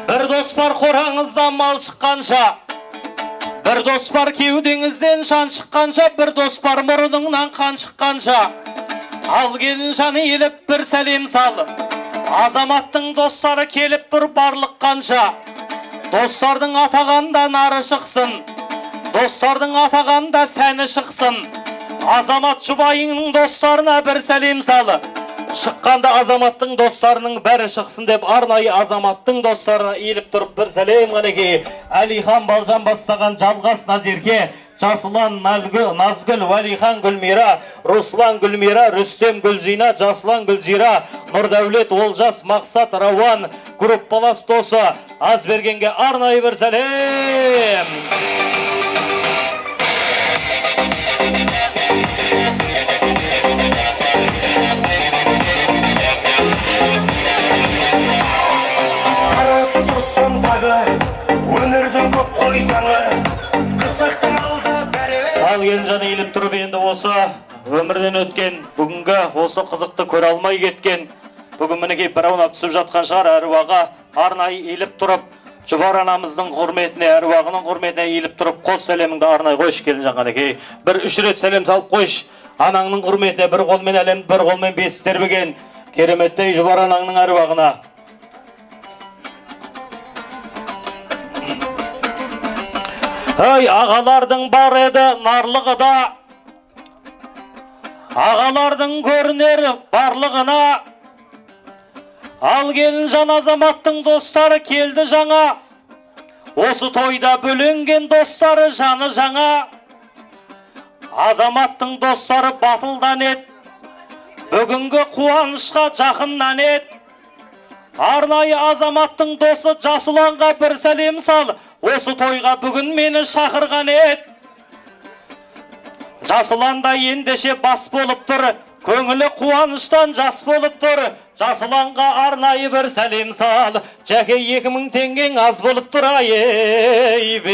Speaker 2: бір дос бар қораңыздан мал шыққанша, бір дос бар кеудеңізден шан шыққанша, бір дос бар мұрыныңнан қан шыққанша. Ал келінжаны еліп бір сәлем сал, азаматтың достары келіп тұр барлық қанша. Достардың атағанда нары шықсын, достардың атағанда сәні шықсын. Азамат жұбайыңның достарына бір сәлем сал, шыққанда азаматтың достарының бәрі шықсын деп арнайы азаматтың достарына еліп тұрып бір сәлем қанеке. Әлихан Балжан бастаған Жалғас Назерке, Жасылан Назгүл, Валихан Гүлмира, Руслан Гүлмира, Рүстем Гүлжина, Жасылан Гүлжира, Нұрдәулет Олжас, Мақсат Рауан, группалас досы Азбергенге арнайы бір сәлем.
Speaker 3: Қарап тұрсам дағы, өнердің көп қойсаңы, қызықтың алды бәрі.
Speaker 2: Ал келінжан еліп тұрып енді осы өмірден өткен, бүгінгі осы қызықты көре алмай кеткен, бүгін мінекей бір аунап түсіп жатқан шығар, әруаға арнайы еліп тұрып, Жұбар анамыздың құрметіне, әруағының құрметіне еліп тұрып, қос сәлеміңді арнай қойш келінжан қанекей. Бір үш рет сәлем салып қойш, анаңның құрметіне бір қолмен әлем, бір қолмен бес тербеген кереметтей Жұбар анаңның әруағына. Ой, ағалардың бар еді нарлығы да, ағалардың көрінері барлығына. Ал келінжан азаматтың достары келді жаңа, осы тойда бөленген достары жаны жаңа. Азаматтың достары батылдан ет, бүгінгі қуанышқа жақыннан ет. Арнайы азаматтың досы Жасыланға бір сәлем сал, осы тойға бүгін мені шақырған ет. Жасыланда ендеше бас болып тұр, көңілі қуаныштан жас болып тұр. Жасыланға арнайы бір сәлем сал, жәке 2000 теңгең аз болып тұр айбеу.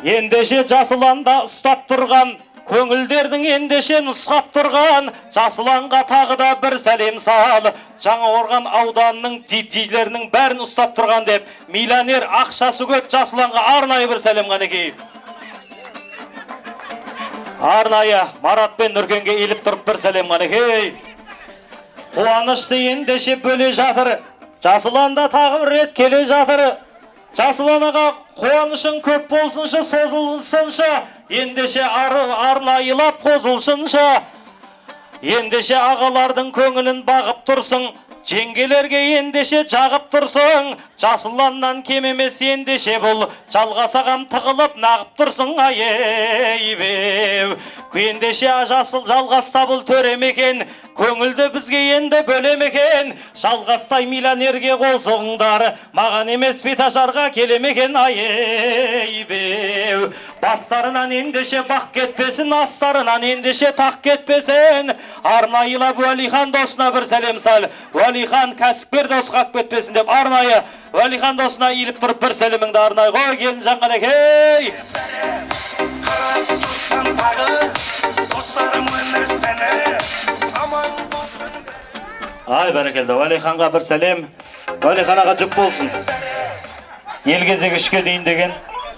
Speaker 2: ендеше жасыланда ұстап тұрған, көңілдердің ендеше нұсқап тұрған, жасыланға тағы да бір сәлем сал. Жаңақорған ауданының диджейлерінің бәрін ұстап тұрған деп, миллионер ақшасы көп жасыланға арнайы бір сәлем қанекей. Арнайы Марат пен Нұркенге еліп тұрып бір сәлем қанекей. Қуанышты ендеше бөле жатыр, жасыланда тағы бір рет келе жатыр. Жасыланаға қуанышың көп болсыншы, созылсыншы, ендеше арнайылап қозылсыншы. Ендеше ағалардың көңілін бағып тұрсың, жеңгелерге ендеше жағып тұрсың. Жасыланнан кем емес ендеше бұл, жалғасағам тығылып нағып тұрсың айбеу. Ендеше жасыл жалғаста бұл төремекен, көңілді бізге енді бөлемекен. Жалғастай миллионерге қол соғыңдар, маған емес беташарға келемекен айбеу. Бастарынан ендеше бақ кетпесін, астарынан ендеше тақ кетпесін. Арнайылап Уәлихан досына бір сәлем сал. Уәлихан кәсіпкер дос қап кетпесін деп арнайы Уәлихан досына иіліп тұрып бір сәлеміңді арнайы қой келін Жанғанекей.
Speaker 3: Қарап тұрсам тағы, достарым өмір сені, аман болсын.
Speaker 2: Ай, бәрекелді. Уәлиханға бір сәлем. Уәлихан аға жүк болсын. Ел кезек үшке дейін деген.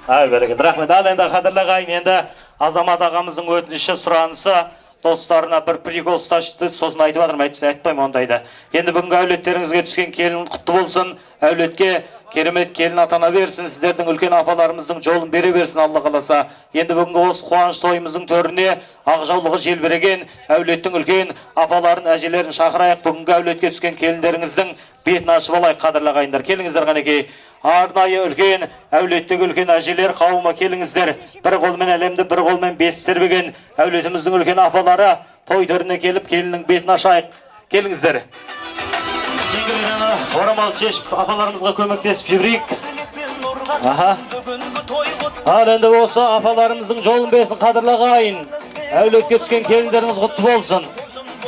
Speaker 2: Ай, бәрекелді. Рахмет. Ал енді қадірлі енді Азамат ағамыздың өтініші сұранысы достарына бір прикол ұсташты, сосын айтып жатырмын, айтпаймын ондайды. Енді бүгінгі әулеттеріңізге түскен келін құтты болсын. Әулетке керемет келін атана берсін, сіздердің үлкен апаларымыздың жолын бере берсін Алла қаласа. Енді бүгінгі осы қуаныш тойымыздың төріне ақжаулығы желбіреген әулеттің үлкен апаларын, әжелерін шақырайық. Бүгінгі әулетке түскен келіндеріңіздің бетін ашып алайық, қадірлі ағайындар. Келіңіздер Қанекей. Арнайы үлкен әулеттегі үлкен әжелер қауымы келіңіздер. Бір қолмен әлемді, бір қолмен бес сербеген әулетіміздің үлкен апалары той төріне келіп келіннің бетін ашайық. Келіңіздер. Орамал шешіп апаларымызға көмектесіп жіберейік. Ал енді осы апаларымыздың жолын берсін қадірлі ағайын. Әулетке түскен келіндеріңіз құтты болсын.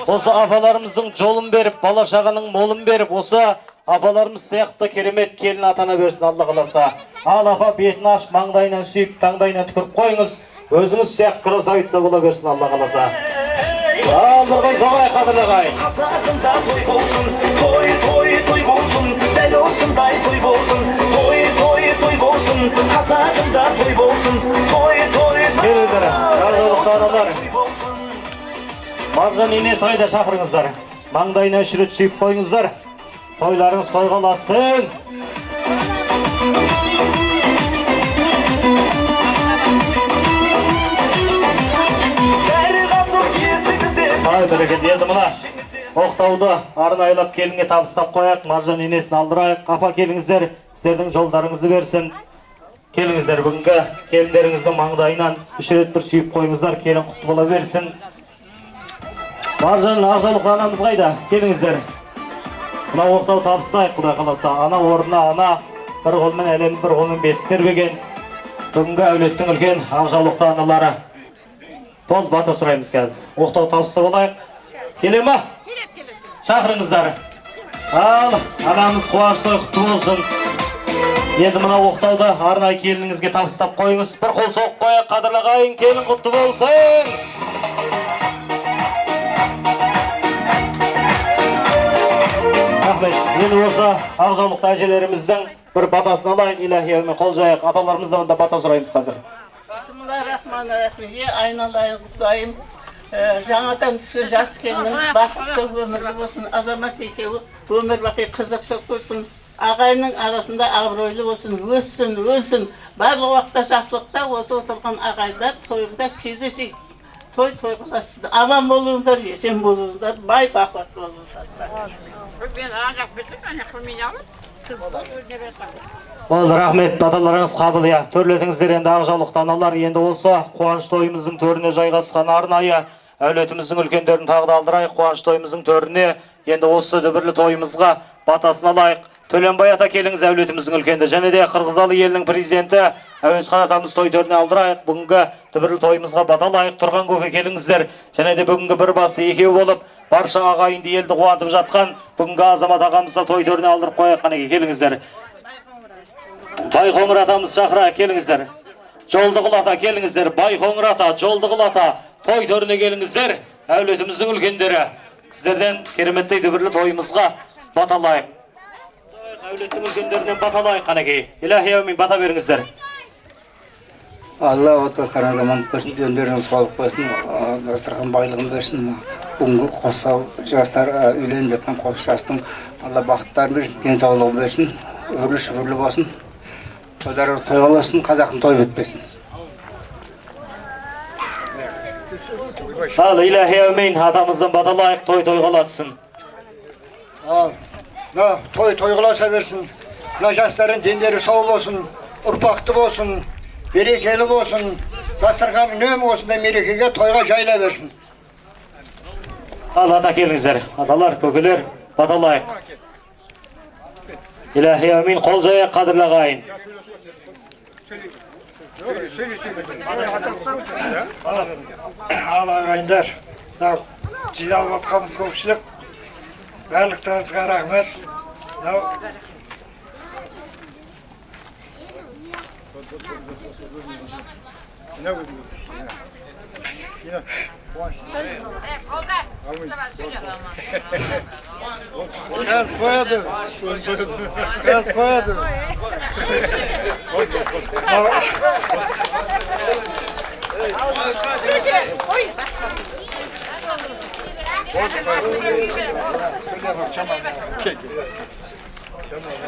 Speaker 2: Осы апаларымыздың жолын беріп, бала шағаның молын беріп, осы апаларымыз сияқты керемет келін атана берсін Алла қаласа. Ал апа бетін ашып, маңдайынан сүйіп, таңдайынан түкіріп қойыңыз. Өзіңіз сияқты красавица бола берсін Алла қаласа. Ал бірғай соғай қадірлі ағайын.
Speaker 6: Қазағында той болсын, той болсын, дәл осындай той болсын, той болсын, қазағында той болсын,
Speaker 2: Келіңдер, жазылықты аралар. Маржан Инес қайда шақырыңыздар. Маңдайына үш рет сүйіп қойыңыздар. Тойларыңыз тойға ұласын. Ай, бәрекет, енді мұна Оқтауды арнайлап келінге табыстап қояқ, Маржан Инесін алдырайық. Апа келіңіздер, сіздердің жолдарыңызы берсін. Келіңіздер, бүгінгі келіндеріңіздің маңдайынан үш рет бір сүйіп қойыңыздар, келін құтты бола берсін. Маржан Ақжаулық анамыз қайда? Келіңіздер. Мына Оқтау табыстайық, Құдай қаласа. Ана орнына ана, бір қолмен әлем, бір қолмен бес сербеген. Бүгінгі әулеттің үлкен Ақжаулықты аналары. Бол бата сұраймыз қазір. Оқтау табысты болайық. Келе ма? Шақырыңыздар. Ал, анамыз қуаныш той құтты болсын. Енді мына Оқтауды арнайы келініңізге табыстап қойыңыз. Бір қол соғып қояйық, қадірлі ағайын, келін құтты болсын. Рахмет. Енді осы Ақжаулықты әжелеріміздің бір батасын алайық, иләхиямен қол жайық. Аталарымыздан да бата сұраймыз қазір.
Speaker 7: Bismillahirrahmanirrahim. Айналайын Құдайым, жаңадан түскен жас келінім бақытты өмірлі болсын, азамат екеуі өмір бақи қызықшы көрсін, ағайынның арасында абыройлы болсын, өссін. Барлық уақытта жақсылықта осы отырған ағайындар тойында кездесейік. Той қыласыз. Аман болыңдар, есен болыңдар, бай бақуат болыңдар.
Speaker 2: Болды, рахмет, баталарыңыз қабыл, төрлетіңіздер енді Ақжаулықты аналар, енді осы қуаныш тойымыздың төріне жайғасқан арнайы әулетіміздің үлкендерін тағы да алдырайық қуаныш тойымыздың төріне. Енді осы дүбірлі тойымызға батасын алайық. Төленбай ата келіңіз әулетіміздің үлкенді. Және де Қырғызалы елінің президенті Әуезхан атамыз той төріне алдырайық. Бүгінгі дүбірлі тойымызға баталайық. Тұрған көке келіңіздер. Және де бүгінгі бір басы екеу болып, барша ағайынды елді қуантып жатқан бүгінгі Азамат ағамызды той төріне алдырып қояйық. Қанеке келіңіздер. Байқоңыр атамыз шақырайық, келіңіздер. Жолдығыл ата келіңіздер, Байқоңыр ата, Жолдығыл ата, той төріне келіңіздер, әулетіміздің үлкендері. Сіздерден кереметтей дүбірлі тойымызға баталайық. Әулеттің үлкендерінен баталайық қанекей. Илахи әумин бата беріңіздер.
Speaker 5: Алла отбасыларына заман болсын, жөндеріңіз саулық болсын, дастархан байлығын берсін. Бүгінгі қосау жастар үйленіп жатқан қос жастың Алла бақыттарын берсін, денсаулығы берсін, өрлі шүбірлі болсын. Тойлары тойға болсын, қазақтың той бітпесін.
Speaker 2: Ал илахи әумин атамыздан баталайық, той қаласын.
Speaker 5: Той тойғыласа берсін. Мына жастардың дендері сау болсын, ұрпақты болсын, берекелі болсын, дастархан үнемі осындай мерекеге тойға жайла берсін.
Speaker 2: Ал ата келіңіздер, аталар, көкелер, баталайық. Илахи әумин қол жайық қадірлі ағайын.
Speaker 5: Ал ағайындар, жиналып отқан көпшілік, барлықтарыңызға рахмет. Gaz koyadı. Gaz koyadı.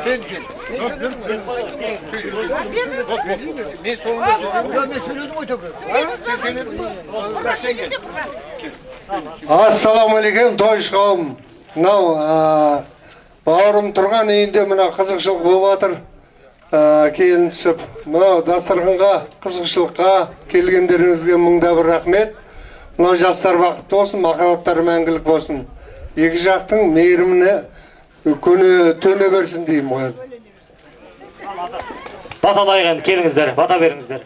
Speaker 5: Sen gel. Ben sonunda söylüyorum. Ben söylüyordum o toku. Sen gel. Assalamu alaikum toyış қауым. Мынау бауырым тұрған үйінде мына қызықшылық болып жатыр. Келін түсіп, мынау дастарханға, қызықшылыққа келгендеріңізге мыңда бір рахмет. Мынау жастар бақытты болсын, махаббаттары мәңгілік болсын. Екі жақтың мейіріміне көне төне берсін деймін ғой.
Speaker 2: Баталайық, келіңіздер, бата беріңіздер.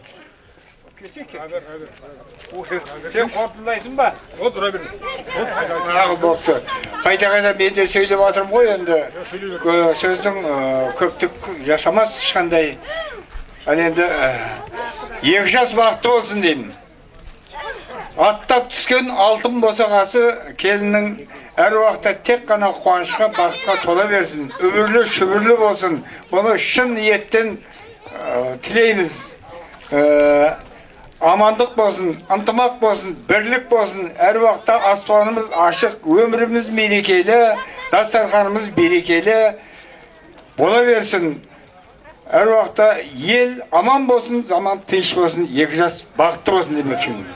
Speaker 5: Sen kortundayсың ба? Отыра беріңіз. Болыпты. Қайта-қайта мен де сөйлеп жатырмын ғой енді. Сөздің көптік жасамас ешқандай. Ал енді екі жас бақытты болсын деймін. Аттап түскен алтын босағасы келіннің әр уақытта тек қана қуанышқа, бақытқа тола берсін. Үбірлі, шүбірлі болсын. Бұны шын ниеттен тілейміз. Амандық болсын, ынтымақ болсын, бірлік болсын. Әр уақытта аспанымыз ашық, өміріміз мерекелі, дастарханымыз берекелі бола берсін. Әр уақытта ел аман болсын, заман тыныш болсын, екі жас бақытты болсын демекшімін.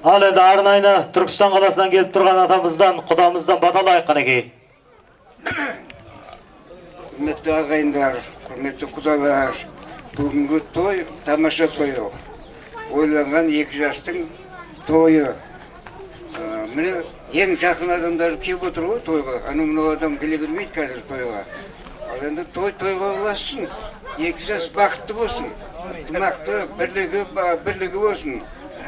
Speaker 2: Ал енді арнайына Түркістан қаласынан келіп тұрған атамыздан, құдамыздан баталайық қанекей.
Speaker 5: Құрметті ағайындар, құрметті құдалар, бүгінгі той тамаша той. Ойланған екі жастың тойы. Міне ең жақын адамдар келіп отыр ғой тойға. Мынау адам келе бермейді қазір тойға. Ал енді тойға ұлассын. Екі жас бақытты болсын. Ынтымақты, бірлігі болсын.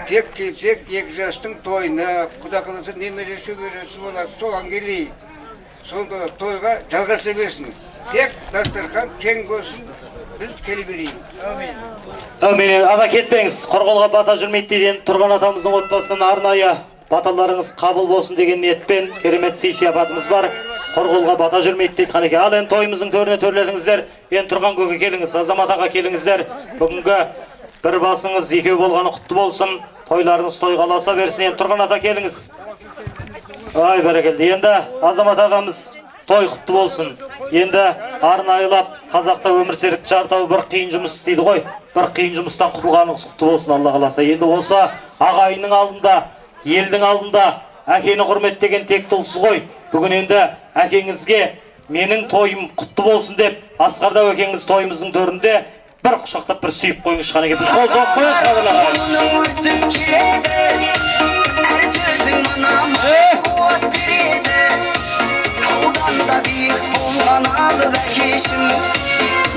Speaker 5: Тек келсек екі жастың тойына, құда қаласа немере шөбересі болады, соған келейік. Сонда тойға жалғаса берсін. Тек дастархан кең болсын. Біз келе берейік.
Speaker 2: Әумин, ата кетпеңіз, қорғолға бата жүрмейді деген тұрған атамыздың отбасынан арнайы баталарыңыз қабыл болсын деген ниетпен керемет сый-сияпатымыз бар. Қорғолға бата жүрмейді дейді қанекей. Ал енді тойымыздың төріне төрлетіңіздер. Енді тұрған көке келіңіз, Азамат аға келіңіздер. Бүгінгі бір басыңыз екеу болғаны құтты болсын. Тойларыңыз той қаласа берсін. Енді тұрған ата келіңіз. Ай, бәрекелді. Енді Азамат ағамыз той құтты болсын. Енді арнайылап қазақта өмір серік жартау бір қиын жұмыс істейді ғой. Бір қиын жұмыстан құтылғаныңыз құтты болсын, Алла қаласа. Енді осы ағайынның алдында, елдің алдында әкені құрметтеген тек тұлсыз ғой. Бүгін енді әкеңізге менің тойым құтты болсын деп, Асқарда әкеңіз тойымыздың төрінде бір құшақтап бір сүйіп қойыңыз қанекей. Біз қол соғып
Speaker 3: Tağdan da büyük olman alıp ekeşim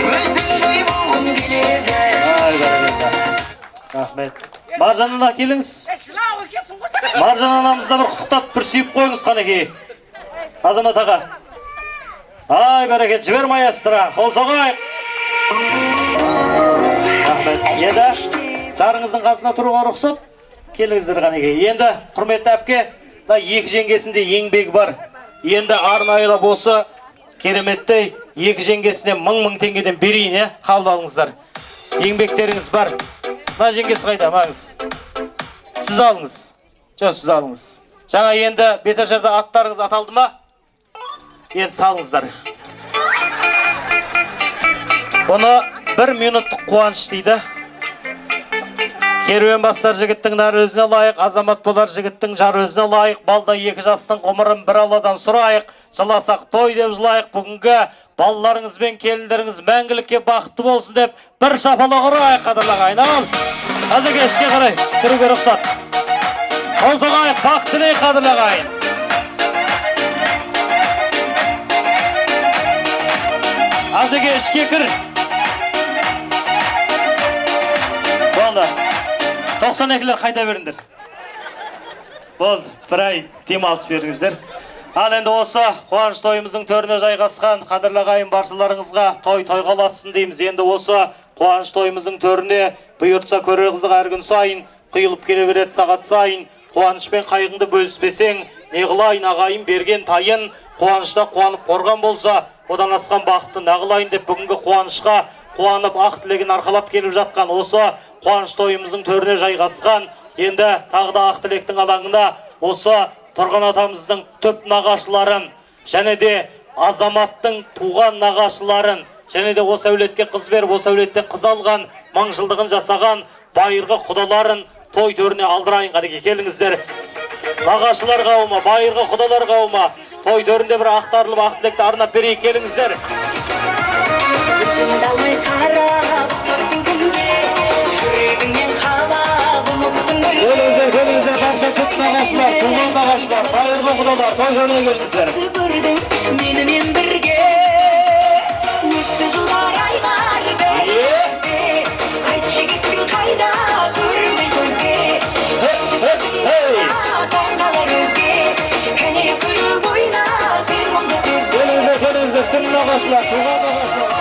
Speaker 3: Özümdey boğum gelirdi
Speaker 2: Rahmet. Marjan ана келіңіз. Маржан анамызда бір құттықтап, бір сүйіп қойыңыз қанекей. Азамат аға. Ай, бәрекет, жібер маэстро. Қол соғайық. Рахмет. Еді. Жарыңыздың қасына тұруға рұқсат. Келіңіздер қанеке. Енді құрметті әпке, екі жеңгесінде еңбегі бар. Енді арнайылап осы кереметтей екі жеңгесіне 1000 теңгеден берейін, қабыл алыңыздар. Еңбектеріңіз бар. Мына жеңгесі қайда, маңыз? Сіз алыңыз. Жоқ, сіз алыңыз. Жаңа енді беташарда аттарыңыз аталды ма? Енді салыңыздар. Бұны 1 минуттық қуаныш дейді. Керуен бастар жігіттің нар өзіне лайық, азамат болар жігіттің жар өзіне лайық, балда 2 жастың ғұмырын бір алладан сұрайық, жыласақ той деп жылайық. Бүгінгі балаларыңыз бен келіндеріңіз мәңгілікке бақытты болсын деп бір шапалақ ұрайық, қадірлі ағайын. Қазір кешке қарай кіруге рұқсат. Қол соғайық, бақыт тілейік, қадірлі ағайын. Қазір кешке кір. Болды. 92-лер қайта беріңдер. Болды, бір ай демалыс беріңіздер. Ал енді осы қуаныш тойымыздың төріне жайғасқан қадірлі ағайын баршаларыңызға той-тойға ұлассын дейміз. Енді осы қуаныш тойымыздың төріне бұйыртса көрер қызық әр күн сайын құйылып келе береді сағат сайын. Қуаныш пен қайғыңды бөліспесең, не қылайын ағайын берген тайын, қуанышта қуанып қорған болса, одан асқан бақытты нағылайын деп бүгінгі қуанышқа қуанып ақ тілегін арқалап келіп жатқан осы қуаныш тойымыздың төріне жайғасқан. Енді тағы да ақ тілектің алаңына осы тұрған атамыздың төп нағашыларын және де азаматтың туған нағашыларын және де осы әулетке қыз беріп, осы әулетте қыз алған, мыңжылдығын жасаған байырғы құдаларын той төріне алдырайын. Қанеке, келіңіздер. Нағашылар қауымы, байырғы құдалар қауымы той төрінде бір ақтарылып ақ тілекті арнап берейік. Келіңіздер. Келіңіздер, барша көп нағашылар, туған нағашылар, байырғы құдалар той төріне келіңіздер.
Speaker 8: Менімен бірге өтті жылдар айлар бәрімізде, қайт жігіттің қайда көрмей көзге, таңғалар өзге, кәне күліп ойна сен мұңды сөзге.
Speaker 2: Келіңіздер, сырын нағашылар, туған нағашылар.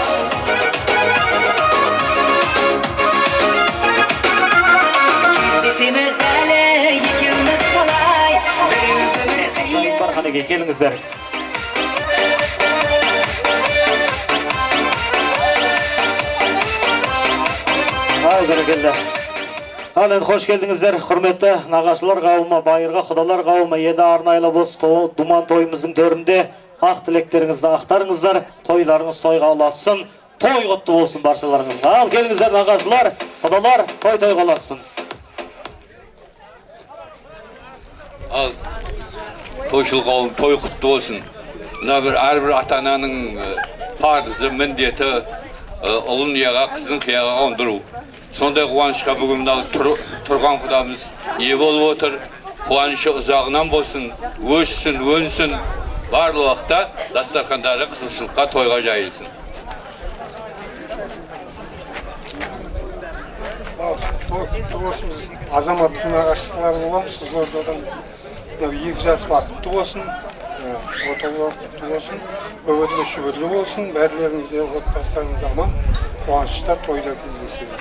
Speaker 8: Кездесеміз әлі екеуміз қалай, бір қиын
Speaker 2: бар. Қанеке, келіңіздер. Келді. Ал енді қош келдіңіздер, құрметті нағашылар қауымы, байырғы құдалар қауымы. Енді арнайлы осы думан тойымыздың төрінде ақ тілектеріңізді ақтарыңыздар, тойларыңыз тойға ұлассын, той құтты болсын баршаларыңызға. Ал келіңіздер нағашылар, құдалар, той-тойға ұлассын.
Speaker 9: Ал тойшыл қауым той құтты болсын. Мына бір әрбір ата-ананың парызы, міндеті ұлын ұяға, қызын қияға қондыру. Сондай қуанышқа бүгін тұрған құдамыз ие болып отыр. Қуанышы ұзағынан болсын, өссін, өнсін. Барлы уақытта дастархандары қызығушылыққа тойға жайылсын.
Speaker 5: Азаматтың нағашылары боламыз, Қызылордадан 2 жас бақытты болсын, отаулар құтты болсын, өбірлі шүбірлі болсын, бәрлеріңізде отбастарыңыз аман, қуанышта тойда кездеседі.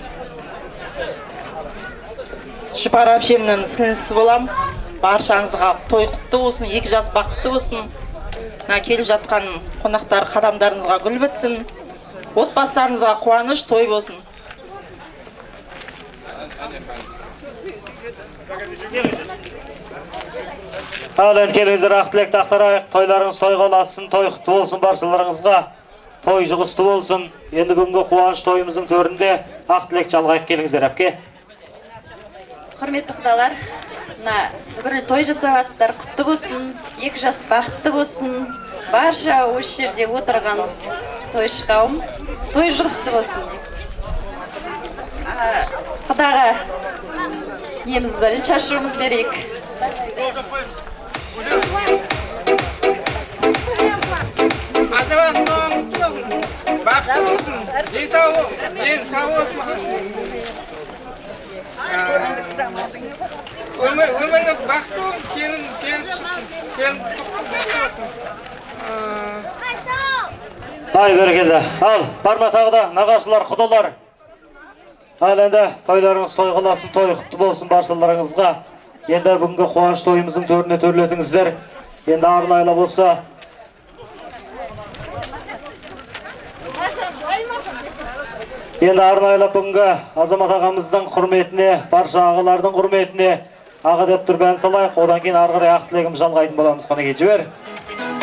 Speaker 10: Шүпар әпшемнің сіңлісі болам. Баршаңызға той құтты болсын, 2 жас бақытты болсын. Келіп жатқан қонақтар қадамдарыңызға гүл бітсін. Отбасыларыңызға қуаныш, той болсын.
Speaker 2: Ал енді келіңіздер, ақ тілекті ақтарайық. Тойларыңыз тойға ұлассын, той құтты болсын баршаларыңызға. Той жұғысты болсын. Енді бүгінгі қуаныш тойымыздың төрінде ақ тілек жалғайық. Келіңіздер, әпке.
Speaker 11: Құрметті құдалар, бір той жасаватсыздар, құтты болсын, 2 жас бақытты болсын. Барша осы жерде отырған тойшы қауым, той жұғысты болсын. Құдаға неміз бар, шашуымыз берейік.
Speaker 5: Өміріңіз бақытты болсын, келіп шықсын,
Speaker 2: Ай, бәрекелді. Ал, барма тағы да нағашылар, құдалар. Ал енді тойларыңыз той қыласын, той құтты болсын баршаларыңызға. Енді бүгінгі қуаныш тойымыздың төріне төрлетіңіздер. Енді арнайлы болса Енді арнайлы бүгінгі Азамат ағамыздың құрметіне, барша ағалардың құрметіне аға деп тұр бән салайық. Одан кейін ары қарай ақ тілегім жалғайтын боламыз. Қанеке жібер.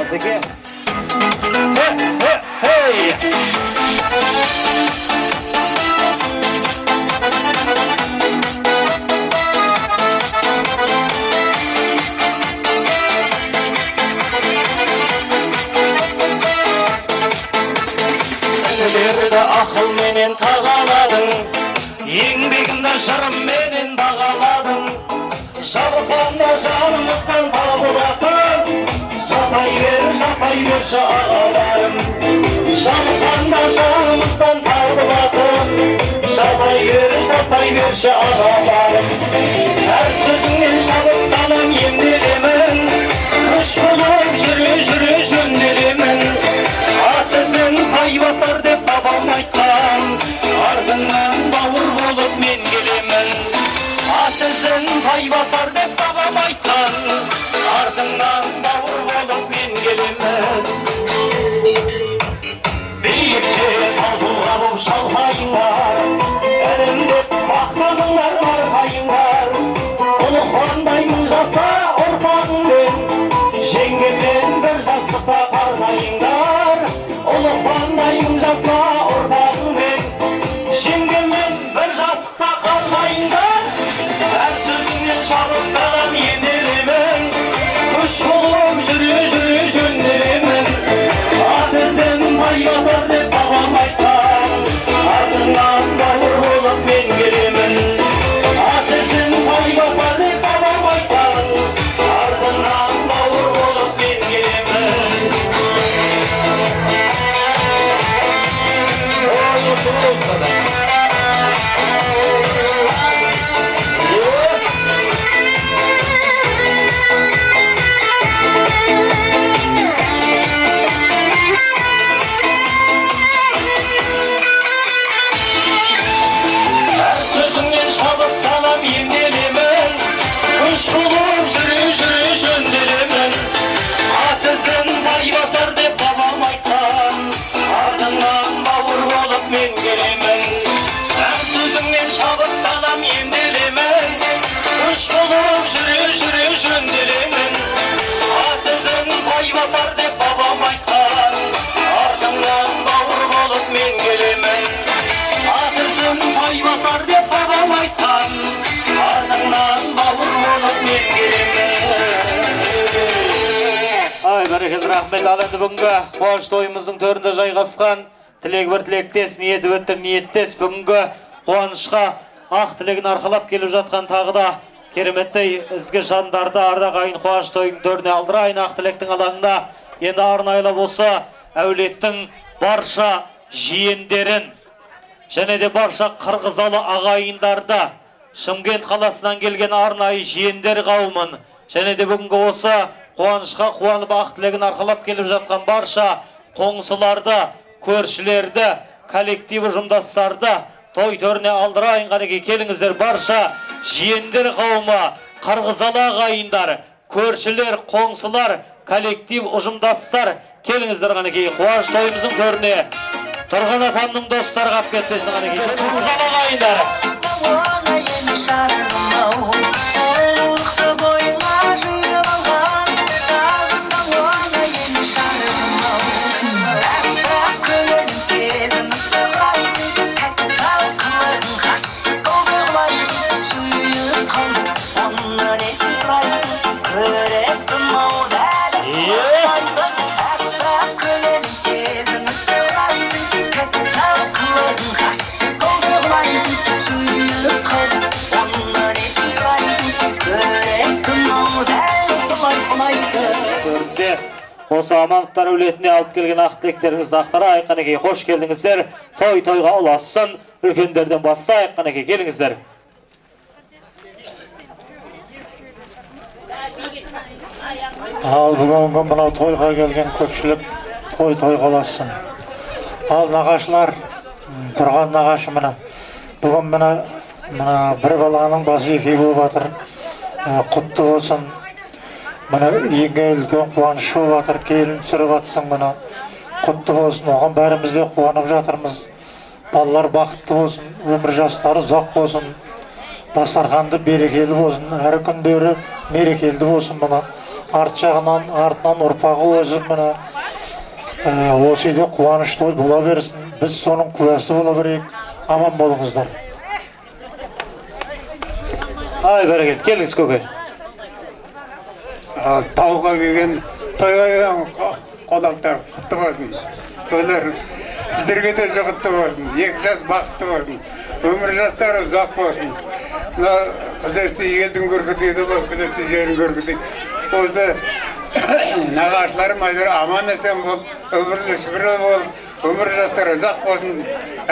Speaker 2: Асеке.
Speaker 1: Өнерді ақыл менен тағаладың, еңбегімді жырым менен бағаладың. Жабыққанда жанымыздан табылатын, жасай берші ағаларым. Жабыққанда жанымыздан табылатын, жасай берші ағаларым. Әр сөзіңнен шабықтанам емделемін, күш болып жүре жөнделемін. Ат ізін тай басар деп бабам айтқан, артыңнан бауыр болып мен келемін. Ат ізін тай басар деп бабам айтқан, артыңнан бауыр болып мен келемін. Биікте талдуға боп шалқайыңдар, әлемдеп мақтаныңдар марқайыңдар. Ұлы қуандаймын жаса ұрпағыңмен, жеңгеммен бір жастықта қарғайыңдар. Ұлы қуандаймын жаса ұрпағыңмен, жеңгеммен бір жастықта қарғайыңдар. Әр сөзіңнен шабықтанам емделемін, күш болып жүре жөнделемін. Ат ізін тай басар деп бабам айтқан, артыңнан бауыр болып мен келемін. Ат ізін тай басар деп бабам айтқан, артыңнан бауыр болып мен келемін. Құтты болсын. Әр сөзіңнен шабықтанам емделемін, күш болып жүре жөнделемін. Ат ізін тай басар деп бабам айтқан, артыңнан бауыр болып мен келемін. Әр сөзіңнен шабықтанам емделемін, күш болып жүре жөнделемін. Ат ізін тай басар деп бабам айтқан, артыңнан бауыр болып мен келемін. Ат ізін тай басар деп бабам айтқан, артыңнан бауыр болып мен келемін.
Speaker 2: Ай, бәрекелді рахмет. Ал енді бүгінгі қуаныш тойымыздың төрінде жайғасқан тілек бір тілектес, ниеті өттір ниеттес. Бүгінгі қуанышқа ақ тілегін арқалап келіп жатқан тағы да кереметтей ізгі жандарды ардағайын қуаныш тойының төріне алдырайын. Ақ тілектің алаңында енді арнайлы болса әулеттің барша жиендерін және де барша қырғызалы ағайындарды, Шымкент қаласынан келген арнайы жиендер қауымын және де бүгінгі осы қуанышқа қуанып ақ тілегін арқалап келіп жатқан барша қоңсыларды, көршілерді, коллектив ұжымдастарды той төріне алдырайын. Қанеке келіңіздер, барша жиендер қауымы, қырғызалы ағайындар, көршілер, қоңсылар, коллектив ұжымдастар, келіңіздер. Қанеке қуаныш тойымыздың төріне Тұрған атамның достары қап кетпесін. Қанеке қырғызалы ағайындар. Осы аманаттар әулетіне алып келген ақ тілектеріңізді ақтарайық. Қанеке қош келдіңіздер. Той-тойға ұлассын. Үлкендерден бастайық. Қанеке келіңіздер.
Speaker 12: Ал бүгінгі мынау тойға келген көпшілік той-тойға ұлассын. Ал нағашылар, тұрған нағашы мына Бүгін мына бір баланың басы екі болып жатыр. Құтты болсын. Мына ең үлкен қуаныш болып жатыр. Келін түсіріп жатсың мына. Құтты болсын. Оған бәріміз де қуанып жатырмыз. Балалар бақытты болсын. Өмір жастары ұзақ болсын. Дастарханды берекелі болсын. Әр күндері мерекелі болсын мына. Артынан ұрпағы өсіп мына. Осы үйде қуаныш той бола берсін. Біз соның куәсі бола берейік. Аман болыңыздар.
Speaker 2: Ай, бәрекелді. Келіңіз көке.
Speaker 5: Тауға келген, тойға келген қонақтар құтты болсын. Тойлар сіздерге де құтты болсын. 2 жас бақытты болсын. Өмір жастары ұзақ болсын. Күзетші елдің көркетеді бол, күзетші жерін көркетеді. Осы нағашыларым әзір аман есен болып, өмірлі шүбірлі болып, өмір жастары ұзақ болсын.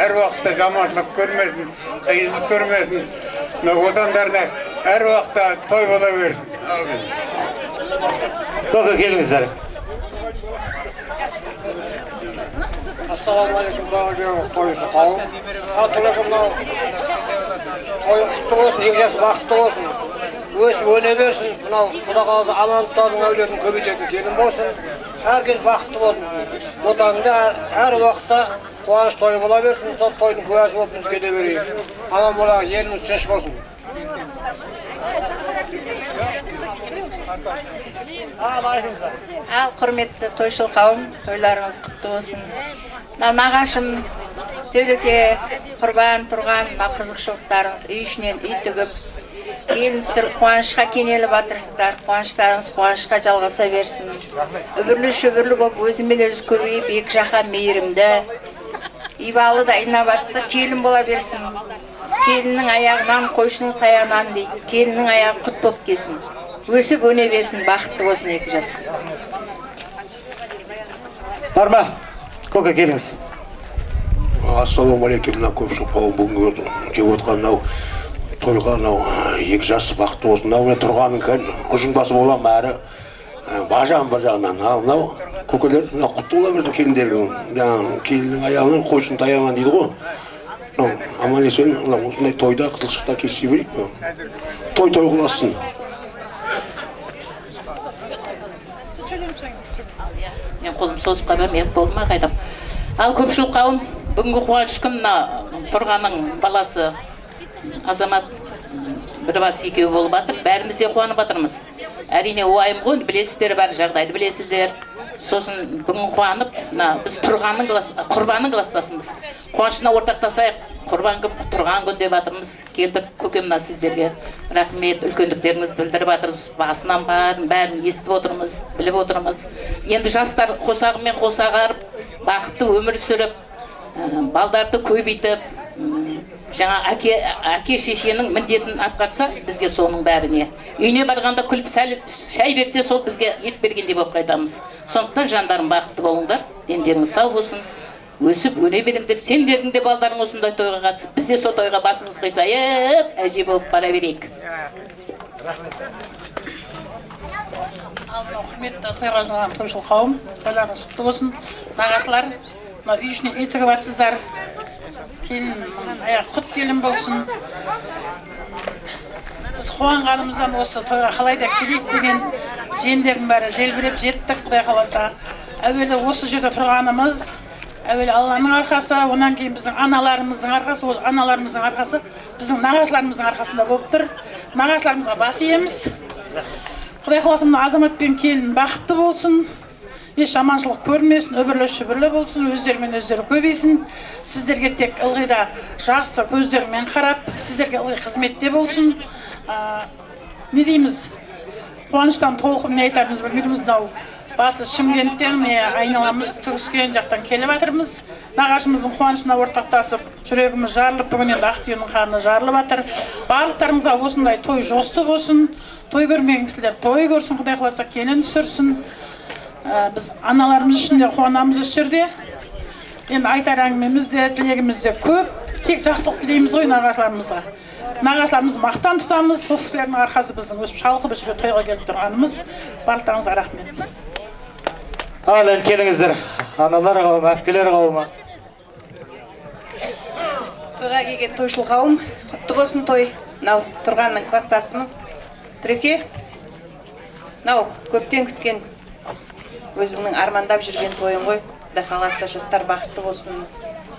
Speaker 5: Әр уақытта жаманшылық көрмесін, қиыншылық көрмесін. Отандарына әр уақытта той бола берсін.
Speaker 2: Көке, келіңіздер.
Speaker 5: Ассалаумағалейкум, бағалеген тойшы қауым. Атылығы мынау той құтты болсын, 2 жас бақытты болсын. Өсіп өне берсін, мынау Құда қаласа амандықтардың әулетін көбейтетін келін болсын. Әркез бақытты болсын. Отанында әр уақытта қуаныш тойы бола берсін. Сол тойдың куәсі болып бізге де берейік. Аман болайық, еліміз тыныш болсын.
Speaker 11: Ал құрметті тойшыл қауым, тойларыңыз құтты болсын. Нағашым Төлеке, құрбан тұрған қызықшылықтарыңыз үй ішінен үй тігіп, келін түсіріп қуанышқа кенеліп батырсыздар. Қуаныштарыңыз қуанышқа жалғаса берсін. Үбірлі шүбірлі болып өзімен өзі көбейіп, 2 жаққа мейірімді, ибалы да инабатты келін бола берсін. Келіннің аяғынан, қойшының таяғынан дейді. Келіннің аяғы құт болып келсін. Өсіп өне берсін, бақытты болсын 2 жас.
Speaker 2: Бар ма? Көке, келіңіз.
Speaker 13: Ассалаумағалейкум, мына көпшілік қауым бүгінгі келіп отқан мынау тойға мынау 2 жас бақытты болсын. Мынау тұрғанын кән ұжың басы болам әрі бажағынан. Ал мынау көкелер мынау құтты бола берді келіндердің. Келіннің аяғынан, қойшының таяғынан дейді ғой. Аман есен осындай тойда қытылшықта кесе берейік. Той қыласын.
Speaker 14: Мен қолым созып қабам, мен болма қайдам. Ал көпшілік қауым, бүгінгі қуаныш күніне тұрғанның баласы Азамат бір бас екеуі болып жатыр. Бәріміз де қуанып жатырмыз. Әрине уайым ғой, білесіздер, бар жағдайды білесіздер. Сосын бүгін қуанып, біз құрбанның кластасымыз. Қуанышына ортақтасайық. Құрбан күн тұрған күн деп жатырмыз. Келдік көкемна сіздерге рахмет, үлкендіктеріңізді білдіріп жатырмыз. Басынан бәрін естіп отырмыз, біліп отырмыз. Енді жастар қосағымен қосағарып, бақытты өмір сүріп, балдарды көбейтіп, жаңа әке шешенің міндетін атқарса, бізге соның бәріне. Үйіне барғанда күліп шай берсе, сол бізге ет бергендей болып қайтамыз. Сондықтан жандарым бақытты болыңдар, дендеріңіз сау болсын. Өсіп, өне беріңдер, сендердің де балдарың осындай тойға қатысып, біз де сол тойға басымыз қисайып, әже болып бара берейік.
Speaker 15: Құрметті тойға жиналған тойшыл қауым, тойларыңыз құтты болсын. Нағашылар, үй ішіне үй тігіп жатсыздар. Келін аяқ құт келін болсын. Біз қуанғанымыздан осы тойға қалайда келейік деген жиендердің бәрі желбіреп жеттік, Құдай қаласа. Әуелі осы жерде тұрғанымыз, әуелі Алланың арқасы, онан кейін біздің аналарымыздың арқасы, осы аналарымыздың арқасы біздің нағашыларымыздың арқасында болып тұр. Нағашыларымызға бас иеміз. Құдай қаласа мына Азамат пен келін бақытты болсын. Еш жаманшылық көрмесін, үбірлі шүбірлі болсын, өздерімен өздері көбейсін. Сіздерге тек ылғида жақсы көздерімен қарап, сіздерге ылғи қызметте болсын. Не дейміз? Қуаныштан толқып не айтарымыз білмейміз. Басы Шымкенттен айналамыз түгіскен жақтан келіп жатырмыз. Нағашымыздың қуанышына ортақтасып, жүрегіміз жарылып, бүгін енді Ақтүйенің қарны жарылып жатыр. Барлықтарыңызға осындай той жосты болсын. Той көрмеген кісілер той көрсін, Құдай қаласа келін түсірсін. Біз аналарымыз үшін де қуанамыз осы жерде. Енді айтар әңгімеміз де, тілегіміз де көп. Тек жақсылық тілейміз ғой нағашыларымызға. Нағашыларымыз мақтан тұтамыз. Осы кісілердің арқасы біздің өсіп шалқып жүріп тойға келіп тұрғанымыз. Барлықтарыңызға рахмет.
Speaker 2: Ал енді келіңіздер, аналар қауымы, әпкелер қауымы.
Speaker 16: Тойға келген тойшыл қауым, құтты болсын той. Мынау тұрғанның кластасымыз. Түреке, мынау көптен күткен өзіңнің армандап жүрген тойың ғой. Құдай қаласа жастар бақытты болсын,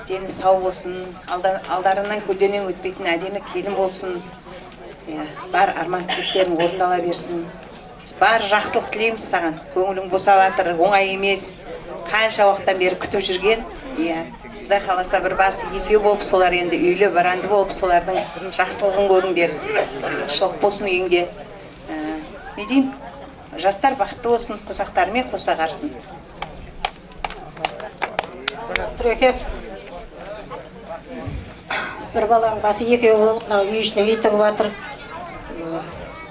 Speaker 16: дені сау болсын, алдарынан көлденең өтпейтін әдемі келін болсын. Бар арман тілектерің орындала берсін. Бар жақсылық тілейміз саған. Көңілің босап жатыр, оңай емес. Қанша уақыттан бері күтіп жүрген. Құдай қаласа бір басы екеу болып солар енді үйлі баранды болып солардың жақсылығын көріңдер. Қызықшылық болсын үйіңде. Не деймін? Жастар бақытты болсын, қосақтарымен қоса қарсын.
Speaker 17: Түреке, бір баланың басы екеу болып, үй ішіне үй тігіп жатыр.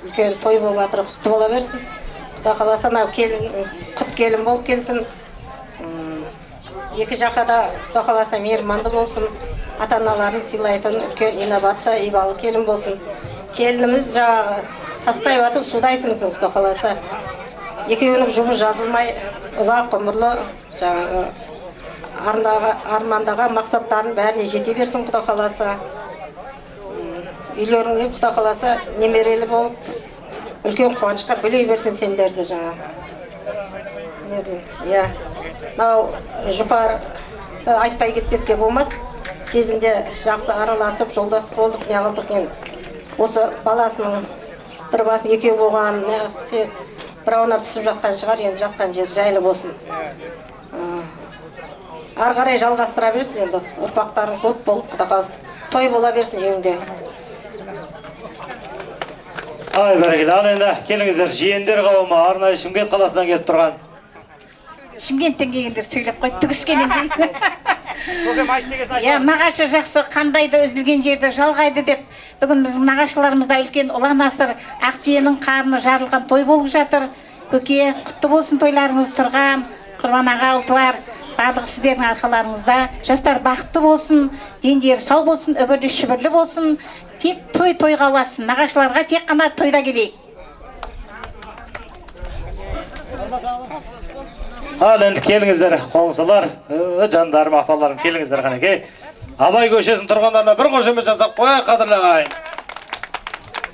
Speaker 17: Үлкен той болып жатыр, құтты бола берсін. Құдай қаласа құт келін болып келсін. Екі жаққа да Құдай қаласа мейірманды болсын. Ата-аналарын сыйлайтын үлкен инабатты, ибалы келін болсын. Келініміз жаңағы тастай батып судайсыңсың Құдай қаласа. Екеуінің жұмыс жазылмай, ұзақ ғұмырлы жаңағы армандаған мақсаттарын бәріне жете берсін Құдай қаласа. Үйлеріңе Құдай қаласа немерелі болып, үлкен қуанышқа бөлей берсін сендерді жаңа. Мынау жұпарды айтпай кетпеске болмас. Кезінде жақсы араласып, жолдас болдық, не қылдық мен. Осы баласының бір басын екеу болған, бір аунап түсіп жатқан шығар, енді жатқан жер жайлы болсын. Ары қарай жалғастыра берсін енді, ұрпақтарың көп болып, Құдай қаласа той бола берсін үйіңде.
Speaker 2: Ай, бәрекелді. Ал енді келіңіздер, жиендер қауымы арнайы Шымкент қаласынан келіп тұрған.
Speaker 15: Шымкенттен келгендер сөйлеп қой, түгіскенен дейді. Нағашы жақсы қандайды үзілген жерді жалғайды деп, бүгін біздің нағашыларымызда үлкен ұлан асыр Ақтүйенің қарны жарылған той болып жатыр. Көке, құтты болсын тойларыңыз тұрған, Құрбан аға ұлтылар, барлық сіздердің арқаларыңызда. Жастар бақытты болсын, дендері сау болсын, өбірлі шүбірлі болсын. Тек той-тойға аласың, нағашыларға тек қана тойда келейік.
Speaker 2: Ал енді келіңіздер, қоңсылар, жандарым, апаларым, келіңіздер қанеке. Абай көшесін тұрғандарына бір қошемет жасап қояйық, қадірлі ағайын.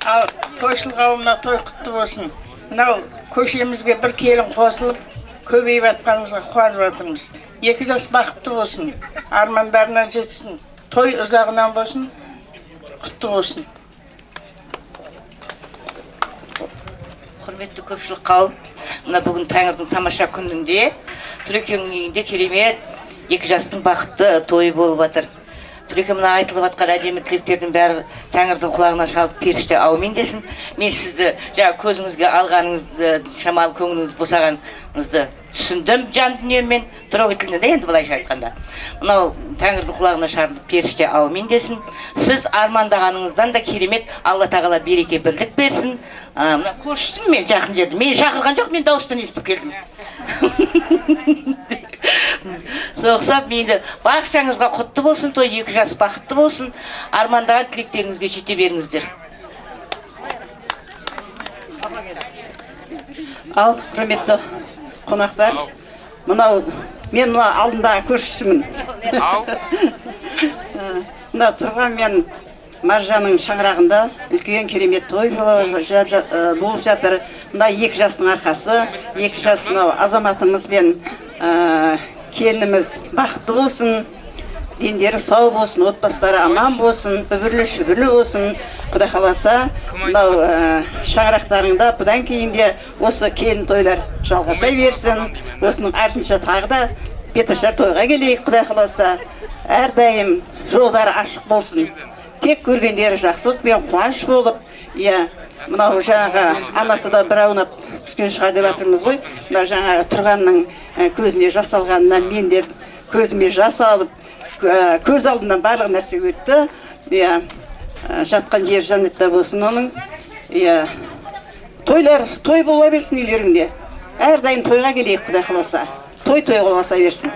Speaker 7: Ал тойшыл қауымына той құтты болсын. Мынау көшемізге бір келін қосылып, көбейіп жатқанымызға қуанып жатырмыз. 2 жас бақытты болсын, армандарына жетсін, той ұзағынан болсын, құтты болсын.
Speaker 18: Құрметті көпшілік қауым, мына бүгін таңырдың тамаша күнінде Түрекеңнің үйінде керемет 2 жастың бақытты тойы болып жатыр. Түрекем мына айтылып жатқан әдемі тілектердің бәрі Тәңірдің құлағына шалып періште әумин десін. Мен сізді жаңа көзіңізге алғаныңызды, шамалы көңіліңіз босағаныңызды түсіндім жан дүниеммен, трогательно да енді былайша айтқанда. Мынау Тәңірдің құлағына шалып періште әумин десін. Сіз армандағаныңыздан да керемет, Алла тағала береке бірлік берсін. Мына көршісім мен жақын жерде. Мені шақырған жоқ, мен дауыстан естіп келдім. Соқсап мені бақшаңызға құтты болсын, той 2 жас бақытты болсын, армандаған тілектеріңізге жете беріңіздер.
Speaker 19: Ал, құрметті қонақтар, мен мына алдында көршісімін. Мына тұрған мен Маржанның шаңырағында үлкен керемет той болып жатыр. Мына 2 жастың арқасы, 2 жас азаматымыз бен келініміз бақытты болсын, дендері сау болсын, отбасылары аман болсын, үбірлі шүбірлі болсын. Құдай қаласа, мынау шаңырақтарыңда бұдан кейін де осы келін тойлар жалғаса берсін. Осының артынша тағы да беташар тойға келейік, Құдай қаласа. Әрдайым жолдары ашық болсын. Тек көргендері жақсылық пен қуаныш болып, мынау жаңағы анасы да бір аунап түскен шығар деп жатырмыз ғой. Мына жаңағы тұрғанның көзіне жас алғанынан мен де көзіме жас алып, көз алдынан барлық нәрсе өтті. Жатқан жер жәннатта болсын оның. Тойлар, той бола берсін үйлеріңде. Әрдайым тойға келейік, Құдай қаласа. Той болса берсін.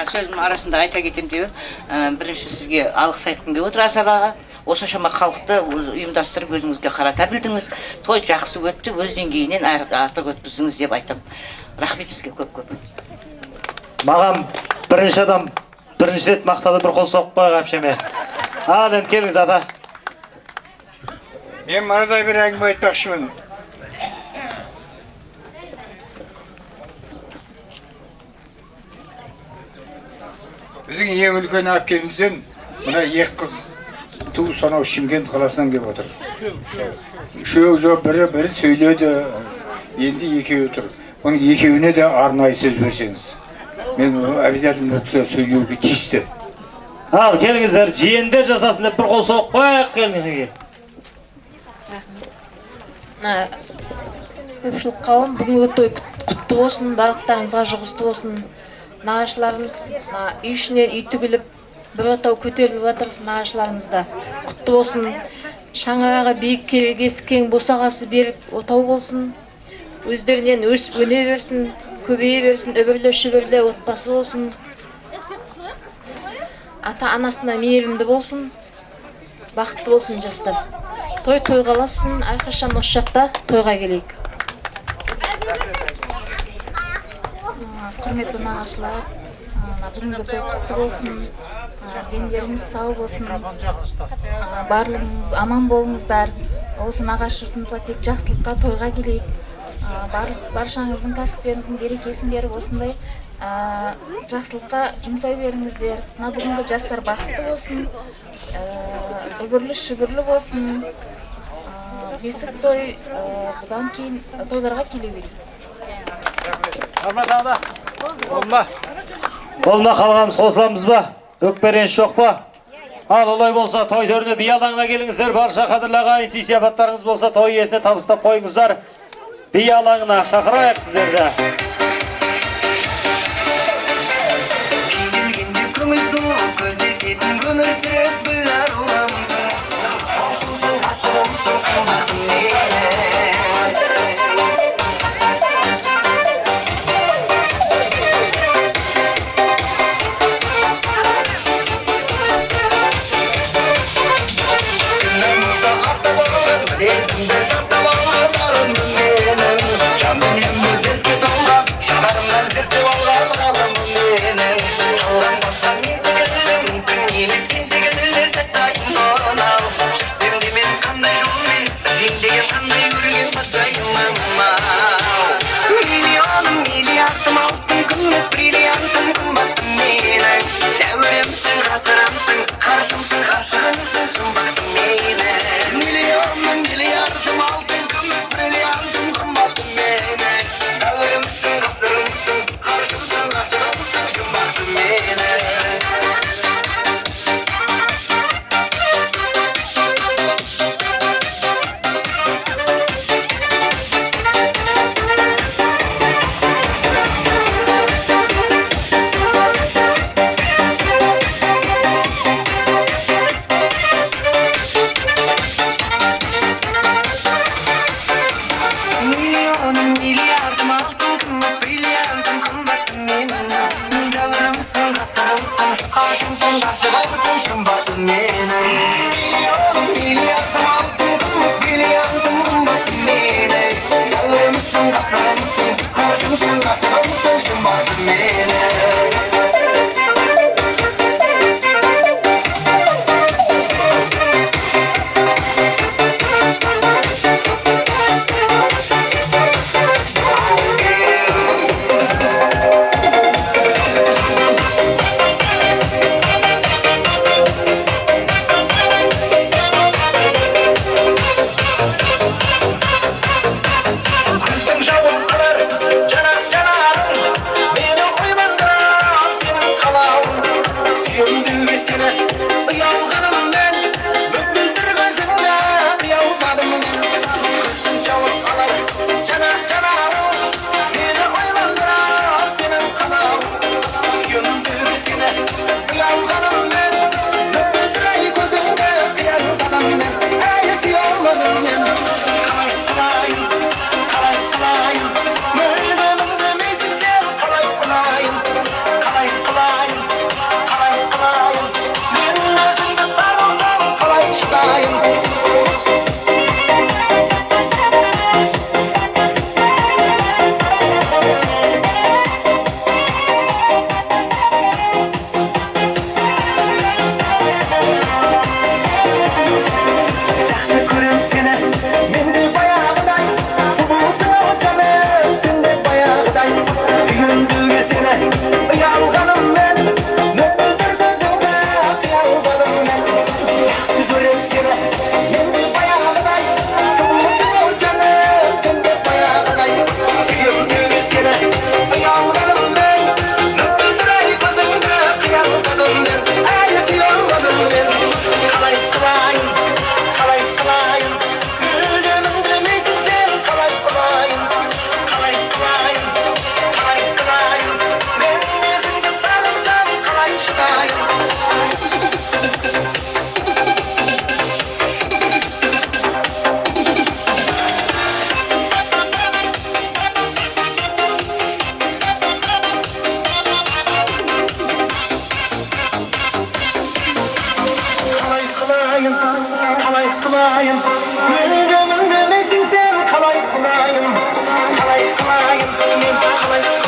Speaker 18: Сөзімнің арасында айта кетем деп, бірінші сізге алғыс айтқым келіп отыр асабаға. Осыншама халықты ұйымдастырып өзіңізге қарата білдіңіз. Той жақсы өтті, өз деңгейінен артық өткіздіңіз деп айтам. Рахмет сізге көп-көп.
Speaker 2: Маған бірінші адам Birinchi rет maqtada bir qo'l so'qib qo'yga hapsheme. Al endi kelingіз ata.
Speaker 5: Men manaday bir әңгіме айтпақшымын. Біздің ең үлкен әпкемізден мына екі қыз туыс анау Шымкент қаласынан келіп отыр. Үшеуі жоқ, бірі сөйледі, енді екеуі тұр. Оның екеуіне де арнайы сөз берсеңіз. Мен обязательно сөйлеуге тиісті.
Speaker 2: Ал келіңіздер, жиендер жасасын деп бір қол соғып қойық келіңізге.
Speaker 20: Көпшілік қауым бүгінгі той құтты болсын, бағыттарыңызға жұғысты болсын. Нағашыларымыз үй ішінен үй тігіліп, бір отау көтеріліп жатыр, нағашыларымызда құтты болсын. Шаңырағы биік керегесі кең босағасы беріп отау болсын. Өздерінен өсіп өне берсін, көбейе берсін, өбірлі шүбірлі отбасы болсын. Ата-анасына мейірімді болсын, бақытты болсын жастар. Той тойғаласын, әрқашан осы жақта тойға келейік. Құрметті нағашылар, бүгінгі той құтты болсын, дендеріңіз сау болсын, барлығыңыз аман болыңыздар. Осы нағашы жұртымызға тек жақсылыққа тойға келейік. Баршаңыздың кәсіптеріңіздің берекесін беріп осындай жақсылыққа жұмсай беріңіздер. Бүгінгі жастар бақытты болсын, үбірлі шүбірлі болсын. Бесік той, бұдан кейін тойларға келе берейік.
Speaker 2: Болма қалғамыз қосыламыз ба? Өкперен жоқ ба? Ал олай болса той төріне би алаңына келіңіздер. Барша қадірлі ағайын, сый-сияпаттарыңыз болса той иесіне табыстап қойыңыздар. Би алаңына шақырайық сіздерді.
Speaker 3: Кезелгенде көңіл суық көрсететін өмір сүріп бір аруымсың. Ашылсың, ғашығымсың, шындықтың мейлі. Есімді сақтап алғандарымның менің жан дүниемді бетке толған жанарымнан зерттеп алған ғалымым менің қалған болса мен секілді мүмкін емес сен секілді сәт сайын орнау жүрсем де мен қандай жолмен іздейм деген қандай көрген патшайымым ау миллионым миллиардым алтын күміс бриллиантым қымбаттым менің дәуіремсің ғасырымсың қаршымсың ғашығымсың шымбаттым менің миллионым миллиардым алтын күміс бриллиантым қымбаттым менің дәуірімсің ғасырымсың қаршымсың ғашығымсың шымбаттым менің Қаршымсың, ғашығымсың, шымбаттым менің миллионым миллиардым алтын күміс бриллиантым қымбаттым менің дәуірімсің, ғасырымсың, қаршымсың, ғашығымсың, шымбаттым менің жанарым
Speaker 1: Мүлдем үндемейсің сен қалай қылайын, мен қалай